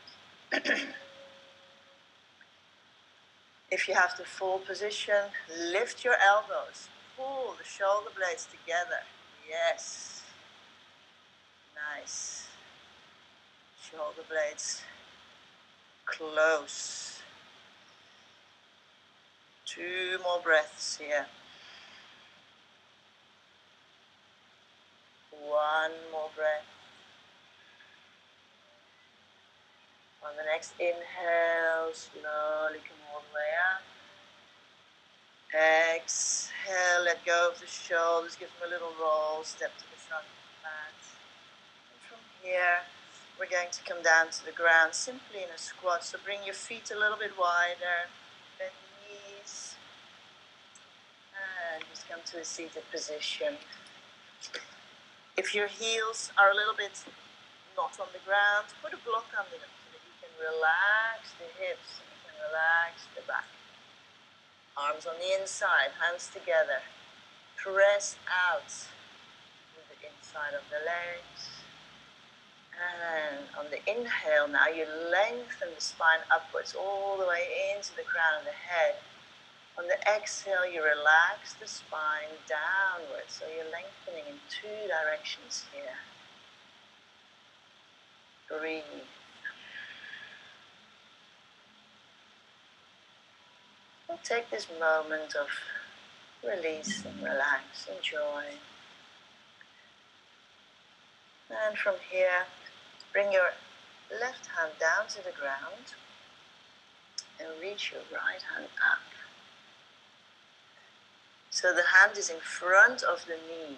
If you have the full position, lift your elbows. Pull the shoulder blades together. Yes. Nice. Shoulder blades close. 2 more breaths here. 1 more breath. On the next inhale, slowly come all the way up. Exhale, let go of the shoulders, give them a little roll, step to the front of the mat. And from here, we're going to come down to the ground simply in a squat. So bring your feet a little bit wider, bend the knees, and just come to a seated position. If your heels are a little bit not on the ground, put a block under them so that you can relax the hips and you can relax the back. Arms on the inside, hands together. Press out with the inside of the legs. And on the inhale now, you lengthen the spine upwards all the way into the crown of the head. On the exhale, you relax the spine downwards. So you're lengthening in 2 directions here. Breathe. We'll take this moment of release and relax, enjoy. And from here, bring your left hand down to the ground and reach your right hand up. So the hand is in front of the knee,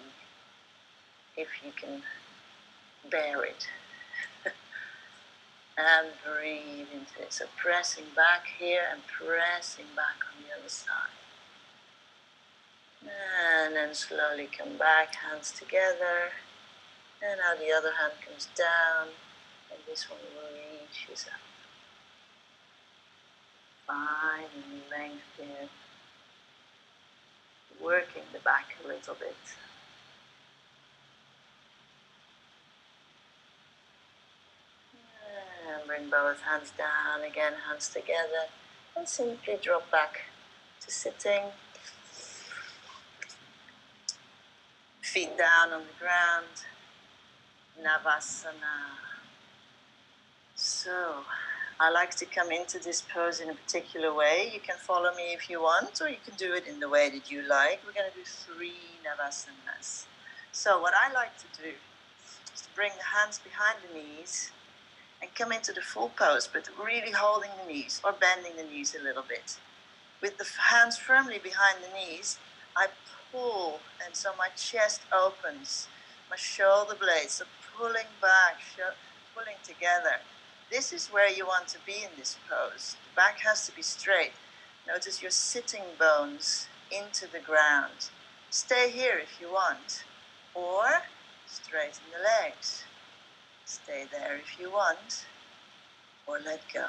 if you can bear it. And breathe into it. So pressing back here and pressing back on the other side. And then slowly come back, hands together. And now the other hand comes down. And this one reaches up. Finding length here. Working the back a little bit. And bring both hands down again, hands together. And simply drop back to sitting. Feet down on the ground. Navasana. So, I like to come into this pose in a particular way. You can follow me if you want, or you can do it in the way that you like. We're going to do 3 Navasanas. So, what I like to do is to bring the hands behind the knees and come into the full pose, but really holding the knees or bending the knees a little bit. With the hands firmly behind the knees, I pull, and so my chest opens, my shoulder blades are pulling back, pulling together. This is where you want to be in this pose. The back has to be straight. Notice your sitting bones into the ground. Stay here if you want, or straighten the legs. Stay there if you want, or let go.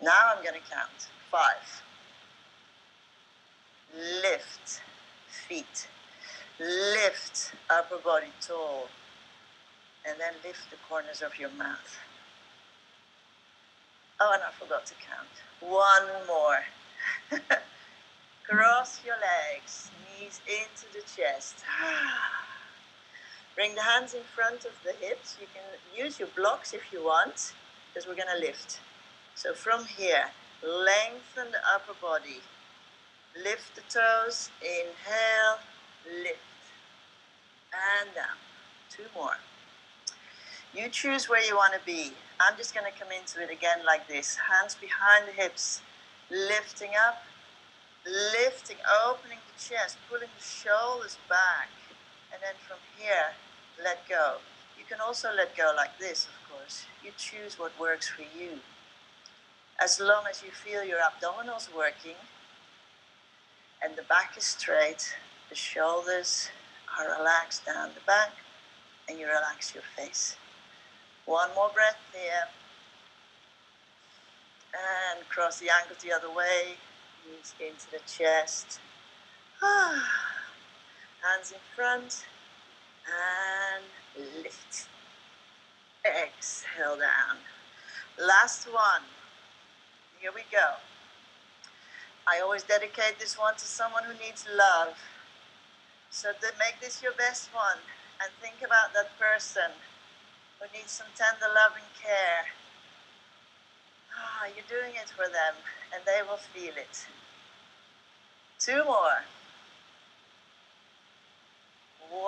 Now I'm going to count. 5. Lift feet. Lift upper body tall. And then lift the corners of your mouth. Oh, and I forgot to count. 1 more. Cross your legs, knees into the chest. Bring the hands in front of the hips. You can use your blocks if you want, because we're going to lift. So from here, lengthen the upper body. Lift the toes. Inhale, lift. And down. 2 more. You choose where you want to be. I'm just going to come into it again like this. Hands behind the hips. Lifting up. Lifting, opening the chest. Pulling the shoulders back. And then from here, let go. You can also let go like this, of course. You choose what works for you. As long as you feel your abdominals working and the back is straight, the shoulders are relaxed down the back, and you relax your face. 1 more breath here. And cross the ankles the other way, knees into the chest. Hands in front. And lift. Exhale down. Last one. Here we go. I always dedicate this one to someone who needs love. So make this your best one. And think about that person who needs some tender love and care. You're doing it for them, and they will feel it. 2 more. 1.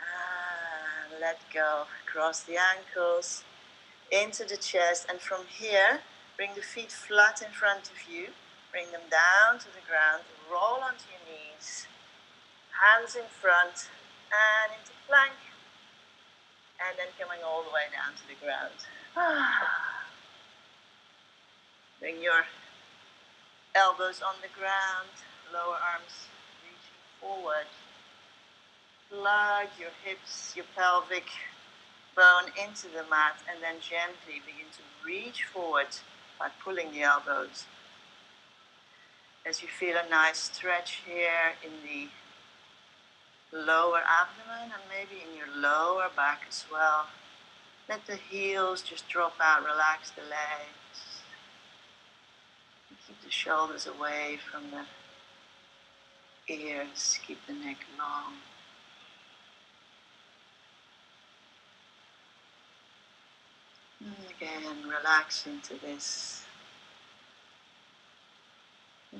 And let go. Cross the ankles into the chest, and from here, bring the feet flat in front of you. Bring them down to the ground. Roll onto your knees. Hands in front and into plank. And then coming all the way down to the ground. Bring your elbows on the ground, lower arms reaching forward. Plug your hips, your pelvic bone into the mat, and then gently begin to reach forward by pulling the elbows. As you feel a nice stretch here in the lower abdomen and maybe in your lower back as well. Let the heels just drop out, relax the legs. And keep the shoulders away from the ears, keep the neck long. And again, relax into this.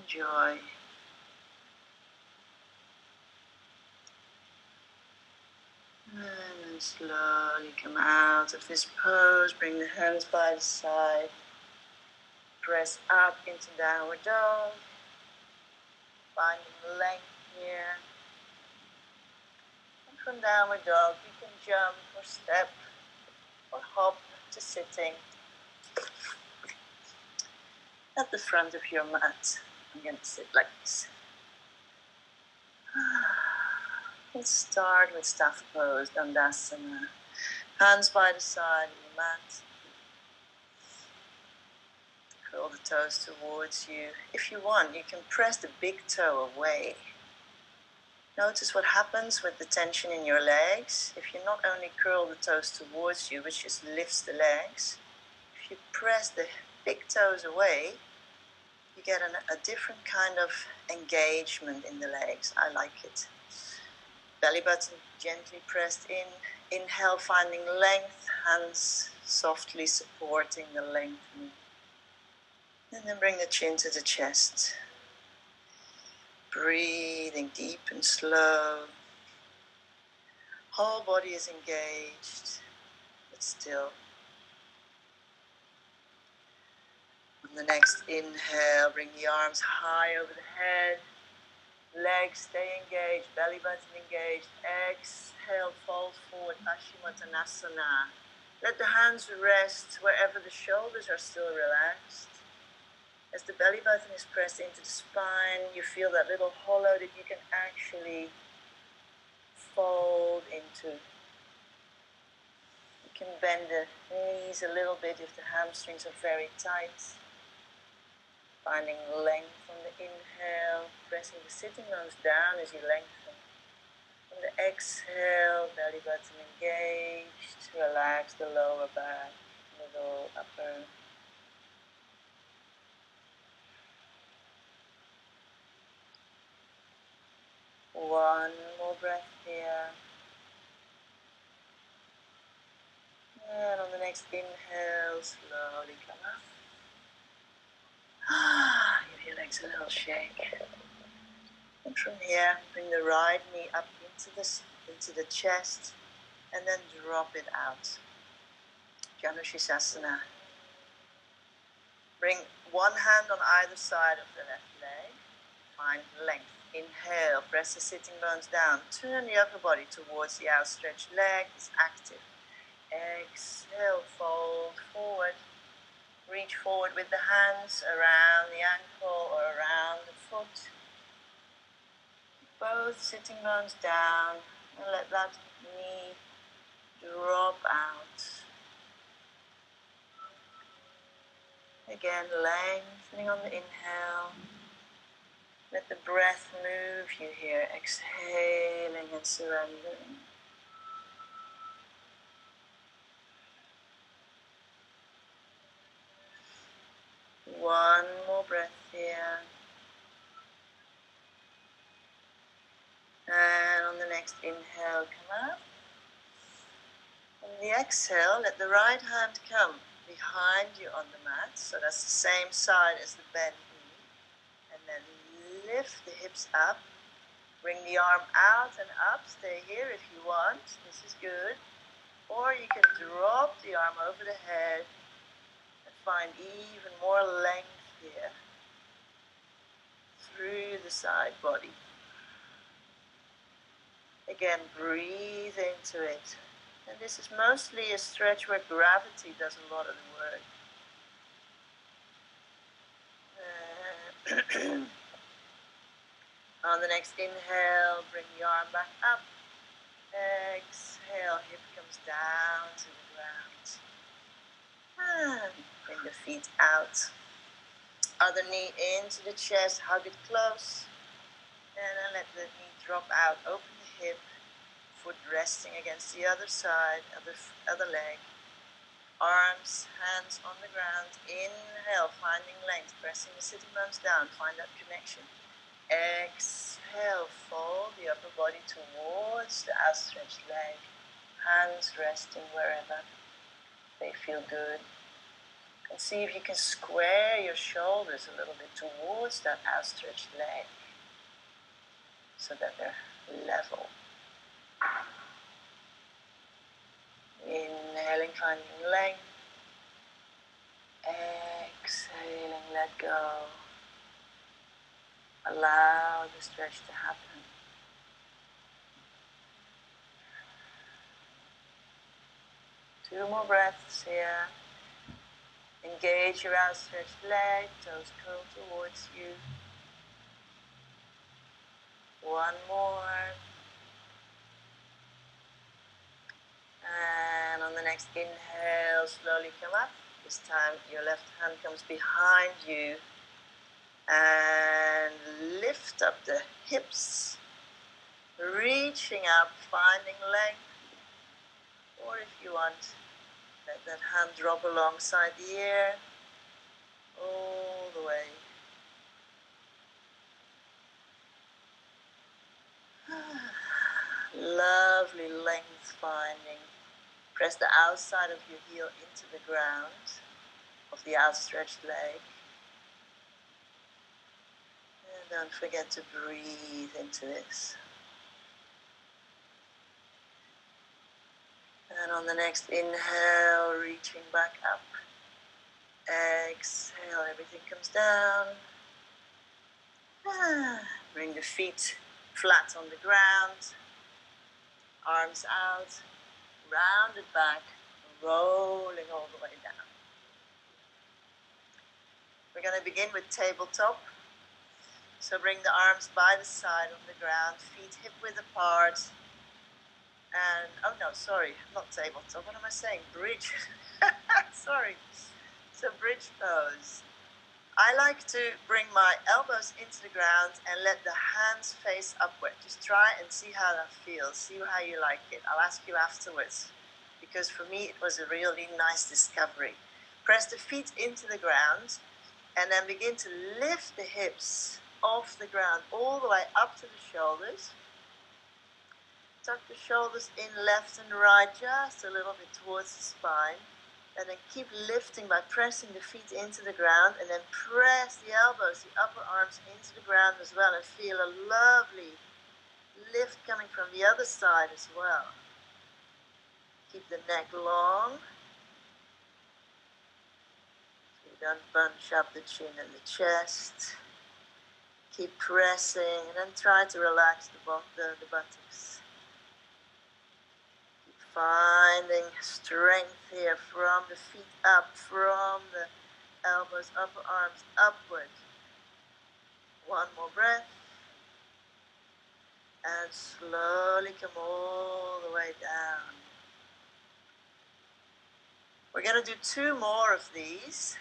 Enjoy. And then slowly come out of this pose. Bring the hands by the side. Press up into downward dog. Finding length here. And from downward dog, you can jump or step or hop to sitting at the front of your mat. I'm going to sit like this. Let's start with staff pose, Dandasana. Hands by the side of the mat. Curl the toes towards you. If you want, you can press the big toe away. Notice what happens with the tension in your legs. If you not only curl the toes towards you, which just lifts the legs, if you press the big toes away, you get a different kind of engagement in the legs. I like it. Belly button gently pressed in. Inhale, finding length. Hands softly supporting the lengthening. And then bring the chin to the chest. Breathing deep and slow. Whole body is engaged, but still. On the next inhale, bring the arms high over the head. Legs stay engaged, belly button engaged. Exhale, fold forward, Paschimottanasana. Let the hands rest wherever the shoulders are still relaxed. As the belly button is pressed into the spine, you feel that little hollow that you can actually fold into. You can bend the knees a little bit if the hamstrings are very tight. Finding length on the inhale, pressing the sitting bones down as you lengthen. On the exhale, belly button engaged. Relax the lower back, middle, upper. One more breath here. And on the next inhale, slowly come up. Give your legs a little shake. And from here, bring the right knee up into the chest, and then drop it out. Janushirasana. Bring one hand on either side of the left leg. Find length. Inhale, press the sitting bones down. Turn the upper body towards the outstretched leg. It's active. Exhale, fold forward. Reach forward with the hands around the ankle or around the foot. Both sitting bones down, and let that knee drop out. Again, lengthening on the inhale. Let the breath move you here, exhaling and surrendering. One more breath here. And on the next inhale, come up. On the exhale, let the right hand come behind you on the mat. So that's the same side as the bent knee. And then lift the hips up. Bring the arm out and up. Stay here if you want. This is good. Or you can drop the arm over the head and find even more length here through the side body. Again, breathe into it. And this is mostly a stretch where gravity does a lot of the work. On the next inhale, bring the arm back up. Exhale, hip comes down to the ground. And bring the feet out. Other knee into the chest, hug it close. And then let the knee drop out, open the hip. Foot resting against the other side, other leg. Arms, hands on the ground. Inhale, finding length, pressing the sitting bones down. Find that connection. Exhale, fold the upper body towards the outstretched leg. Hands resting wherever they feel good. And see if you can square your shoulders a little bit towards that outstretched leg so that they're level. Inhaling, finding length. Exhaling, let go. Allow the stretch to happen. Two more breaths here. Engage your outstretched leg, toes curl towards you. One more. And on the next inhale, slowly come up. This time your left hand comes behind you. And lift up the hips. Reaching up, finding length. Or if you want, let that hand drop alongside the ear. All the way. Lovely length finding. Press the outside of your heel into the ground of the outstretched leg. And don't forget to breathe into this. And on the next inhale, reaching back up. Exhale, everything comes down. Bring the feet flat on the ground. Arms out. Rounded back. Rolling all the way down. We're going to begin with tabletop. So bring the arms by the side of the ground. Feet hip-width apart. And, oh no, sorry, not tabletop. What am I saying? Bridge. Sorry. So bridge pose. I like to bring my elbows into the ground and let the hands face upward. Just try and see how that feels. See how you like it. I'll ask you afterwards. Because for me, it was a really nice discovery. Press the feet into the ground and then begin to lift the hips off the ground all the way up to the shoulders. Tuck the shoulders in left and right, just a little bit towards the spine. And then keep lifting by pressing the feet into the ground. And then press the elbows, the upper arms into the ground as well. And feel a lovely lift coming from the other side as well. Keep the neck long. So you don't bunch up the chin and the chest. Keep pressing and then try to relax the buttocks. Keep finding strength here from the feet up, from the elbows, upper arms upward. One more breath. And slowly come all the way down. We're going to do two more of these.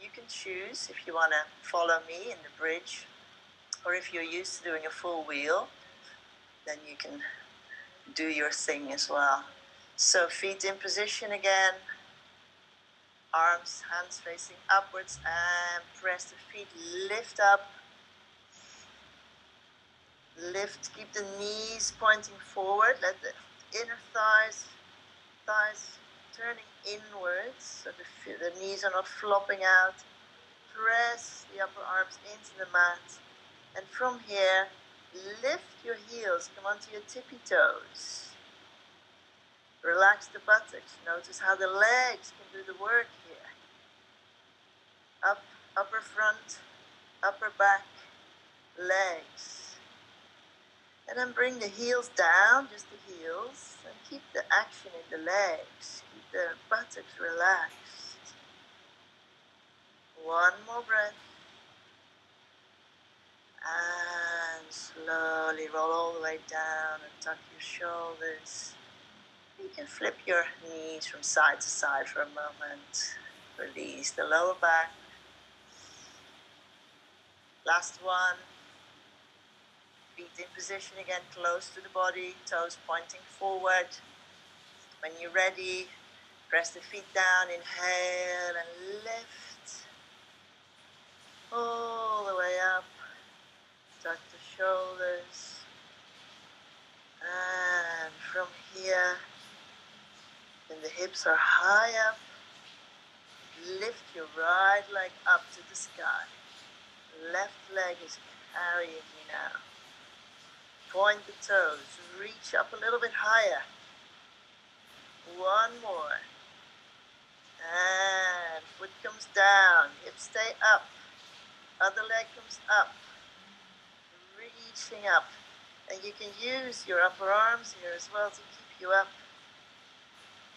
You can choose if you want to follow me in the bridge, or if you're used to doing a full wheel, then you can do your thing as well. So feet in position again, arms, hands facing upwards, and press the feet, lift up, lift, keep the knees pointing forward, let the inner thighs turning inwards, so the knees are not flopping out. Press the upper arms into the mat. And from here, lift your heels, come onto your tippy toes. Relax the buttocks. Notice how the legs can do the work here. Up, upper front, upper back, legs. And then bring the heels down, just the heels, and keep the action in the legs. Keep the buttocks relaxed. One more breath. And slowly roll all the way down and tuck your shoulders. You can flip your knees from side to side for a moment. Release the lower back. Last one. Feet in position again, close to the body, toes pointing forward. When you're ready, press the feet down, inhale and lift. All the way up. Tuck the shoulders. And from here, when the hips are high up, Lift your right leg up to the sky. Left leg is carrying you now. Point the toes, reach up a little bit higher. One more. And foot comes down, hips stay up. Other leg comes up. Reaching up. And you can use your upper arms here as well to keep you up.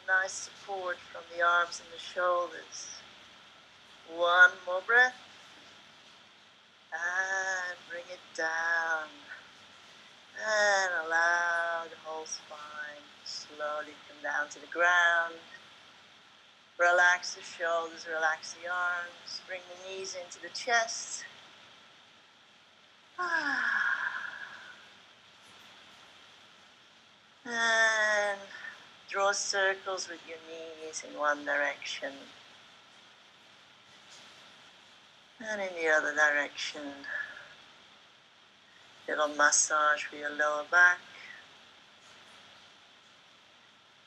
Nice support from the arms and the shoulders. One more breath. And bring it down. And allow the whole spine to slowly come down to the ground. Relax the shoulders, relax the arms. Bring the knees into the chest. And draw circles with your knees in one direction. And in the other direction. Little massage for your lower back.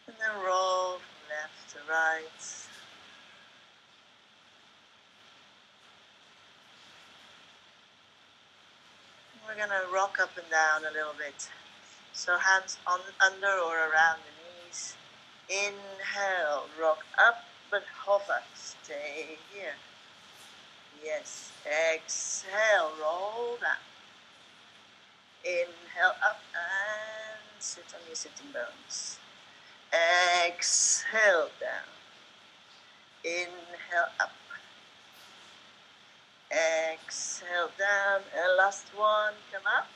And then roll from left to right. And we're going to rock up and down a little bit. So hands on, under or around the knees. Inhale, rock up but hover. Stay here. Yes. Exhale, roll down. Inhale up and sit on your sitting bones. Exhale down. Inhale up. Exhale down. And last one, come up.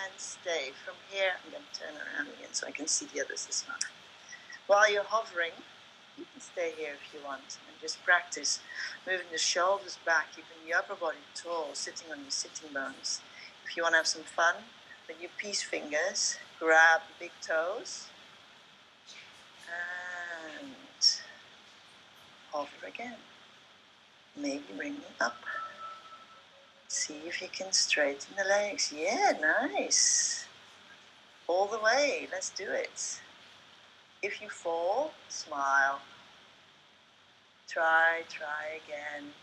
And stay. From here, I'm going to turn around again so I can see the others as well. While you're hovering, you can stay here if you want and just practice moving the shoulders back, keeping the upper body tall, sitting on your sitting bones. If you want to have some fun, with your peace fingers, grab the big toes and hover again. Maybe bring them up. See if you can straighten the legs. Yeah, nice. All the way. Let's do it. If you fall, smile. Try again.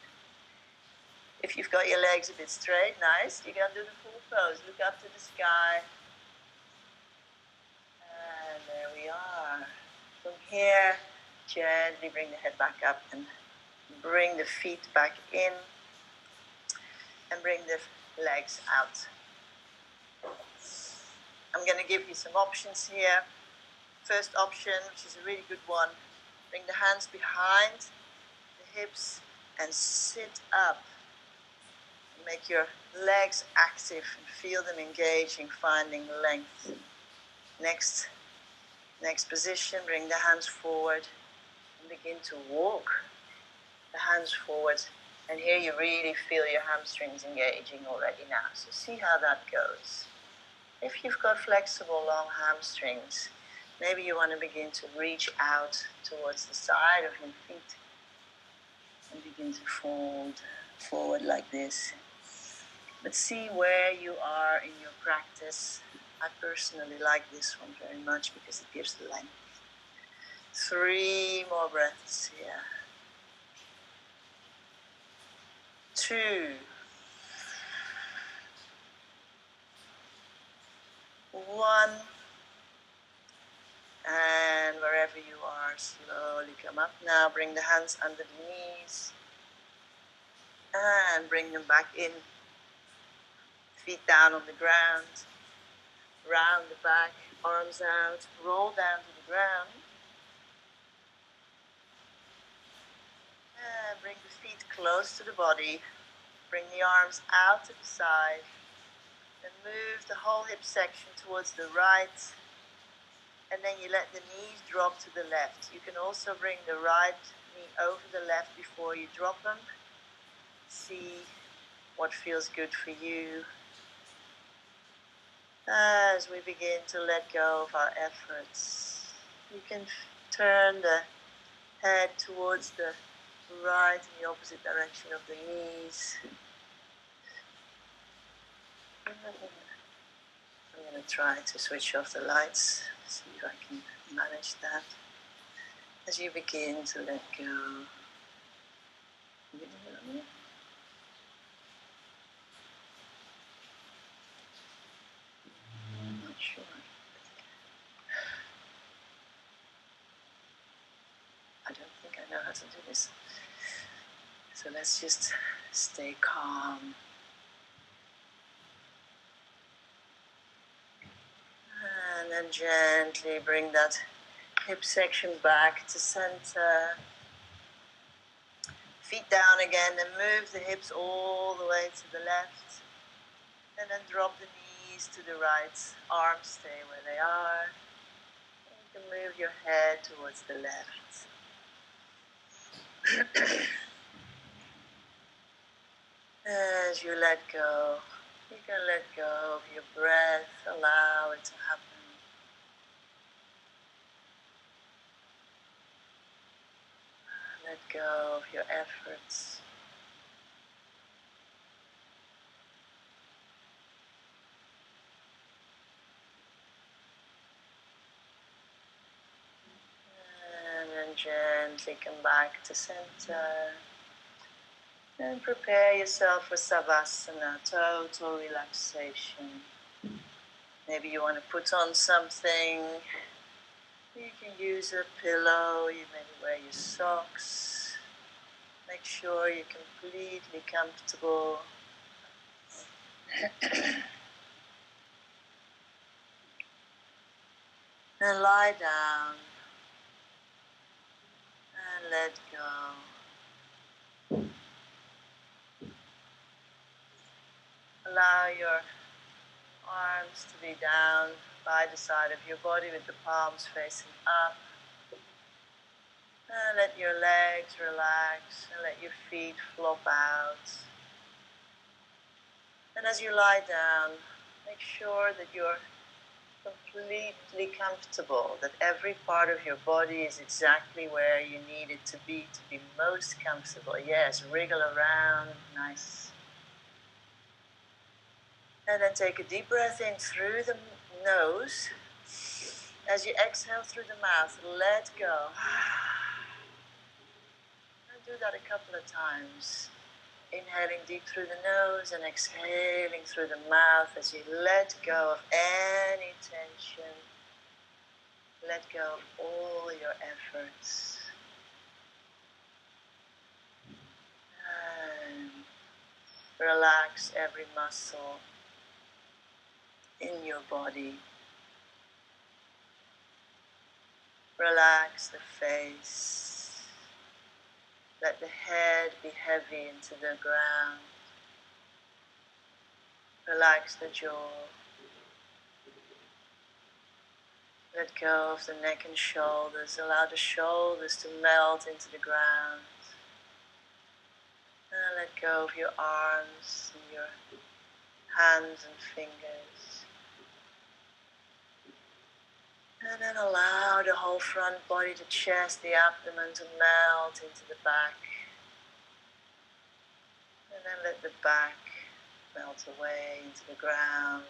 If you've got your legs a bit straight, nice. You're going to do the full pose. Look up to the sky. And there we are. From here, gently bring the head back up and bring the feet back in. And bring the legs out. I'm going to give you some options here. First option, which is a really good one, bring the hands behind the hips and sit up. Make your legs active and feel them engaging, finding length. Next position, bring the hands forward and begin to walk the hands forward. And here you really feel your hamstrings engaging already now. So see how that goes. If you've got flexible long hamstrings, maybe you want to begin to reach out towards the side of your feet and begin to fold forward like this. But see where you are in your practice. I personally like this one very much because it gives the length. 3 more breaths here. 2. 1. And wherever you are, slowly come up now. Bring the hands under the knees. And bring them back in. Feet down on the ground. Round the back, arms out. Roll down to the ground. And bring the feet close to the body. Bring the arms out to the side. And move the whole hip section towards the right. And then you let the knees drop to the left. You can also bring the right knee over the left before you drop them. See what feels good for you. As we begin to let go of our efforts, you can turn the head towards the right in the opposite direction of the knees. I'm going to try to switch off the lights, see if I can manage that. As you begin to let go. doesn't do this. So let's just stay calm. And then gently bring that hip section back to center. Feet down again and move the hips all the way to the left. And then drop the knees to the right. Arms stay where they are. And you can move your head towards the left. As you let go, you can let go of your breath. Allow it to happen. Let go of your efforts. And then gently come back to center. And prepare yourself for Savasana, total relaxation. Maybe you want to put on something. You can use a pillow, you maybe wear your socks. Make sure you're completely comfortable. And lie down and let go. Allow your arms to be down by the side of your body with the palms facing up. And let your legs relax and let your feet flop out. And as you lie down, make sure that you're completely comfortable, that every part of your body is exactly where you need it to be most comfortable. Yes, wriggle around, nice. And then take a deep breath in through the nose. As you exhale through the mouth, let go. And do that a couple of times. Inhaling deep through the nose and exhaling through the mouth as you let go of any tension. Let go of all your efforts. And relax every muscle in your body. Relax the face. Let the head be heavy into the ground. Relax the jaw. Let go of the neck and shoulders. Allow the shoulders to melt into the ground. And let go of your arms and your hands and fingers. And then allow the whole front body, the chest, the abdomen to melt into the back. And then let the back melt away into the ground.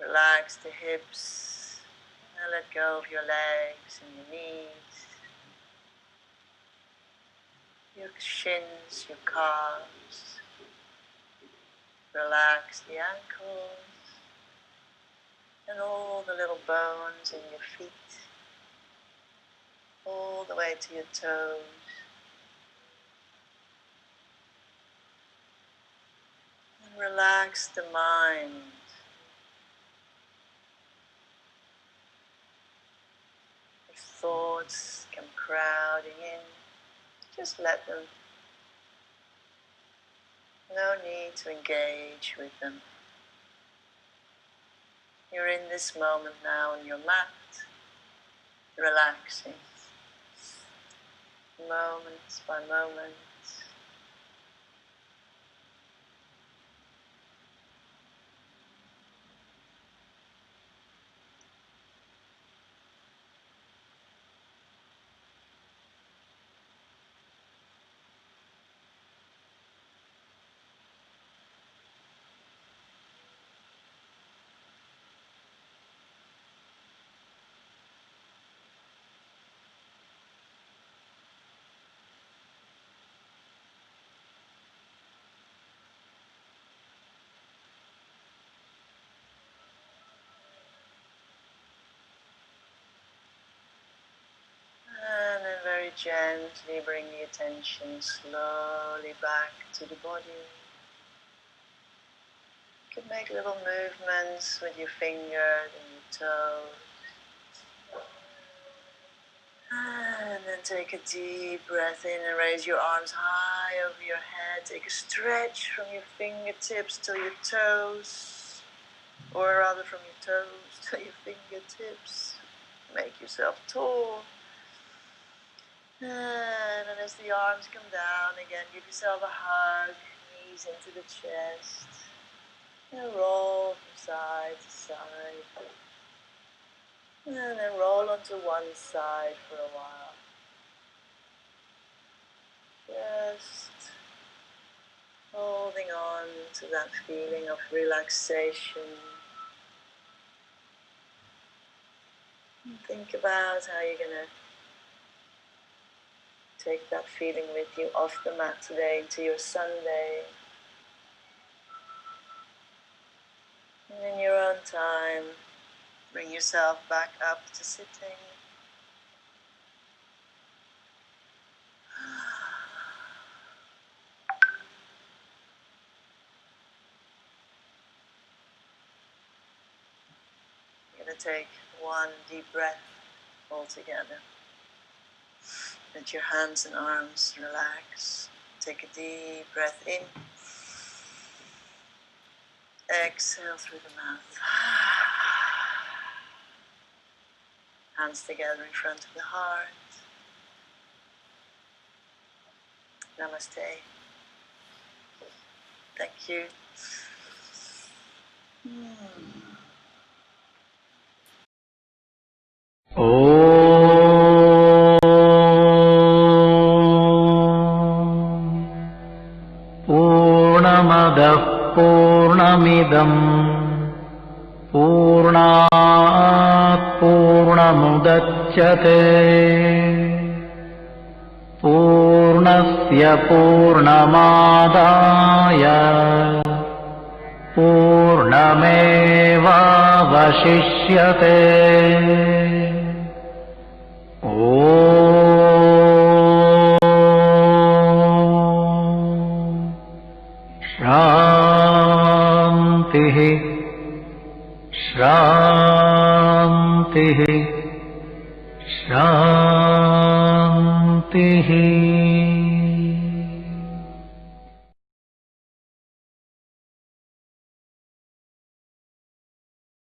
Relax the hips and let go of your legs and your knees, your shins, your calves. Relax the ankles and all the little bones in your feet, all the way to your toes. And relax the mind. If thoughts come crowding in, just let them. No need to engage with them. You're in this moment now on your mat, relaxing, moment by moment. gently bring the attention slowly back to the body. You can make little movements with your fingers and your toes. And then take a deep breath in and raise your arms high over your head. Take a stretch from your fingertips to your toes, or rather from your toes to your fingertips. Make yourself tall. And then as the arms come down again, give yourself a hug, knees into the chest, and roll from side to side. And then roll onto one side for a while. Just holding on to that feeling of relaxation. And think about how you're going to take that feeling with you off the mat today into your Sunday. And in your own time, bring yourself back up to sitting. You're going to take one deep breath all together. Let your hands and arms relax. Take a deep breath in. Exhale through the mouth. Hands together in front of the heart. Namaste. Thank you. पूर्णमदः पूर्णमिदं पूर्णात् पूर्णमुदच्यते पूर्णस्य पूर्णमादाय पूर्णमेवावशिष्यते शान्तिः शान्तिः शान्तिः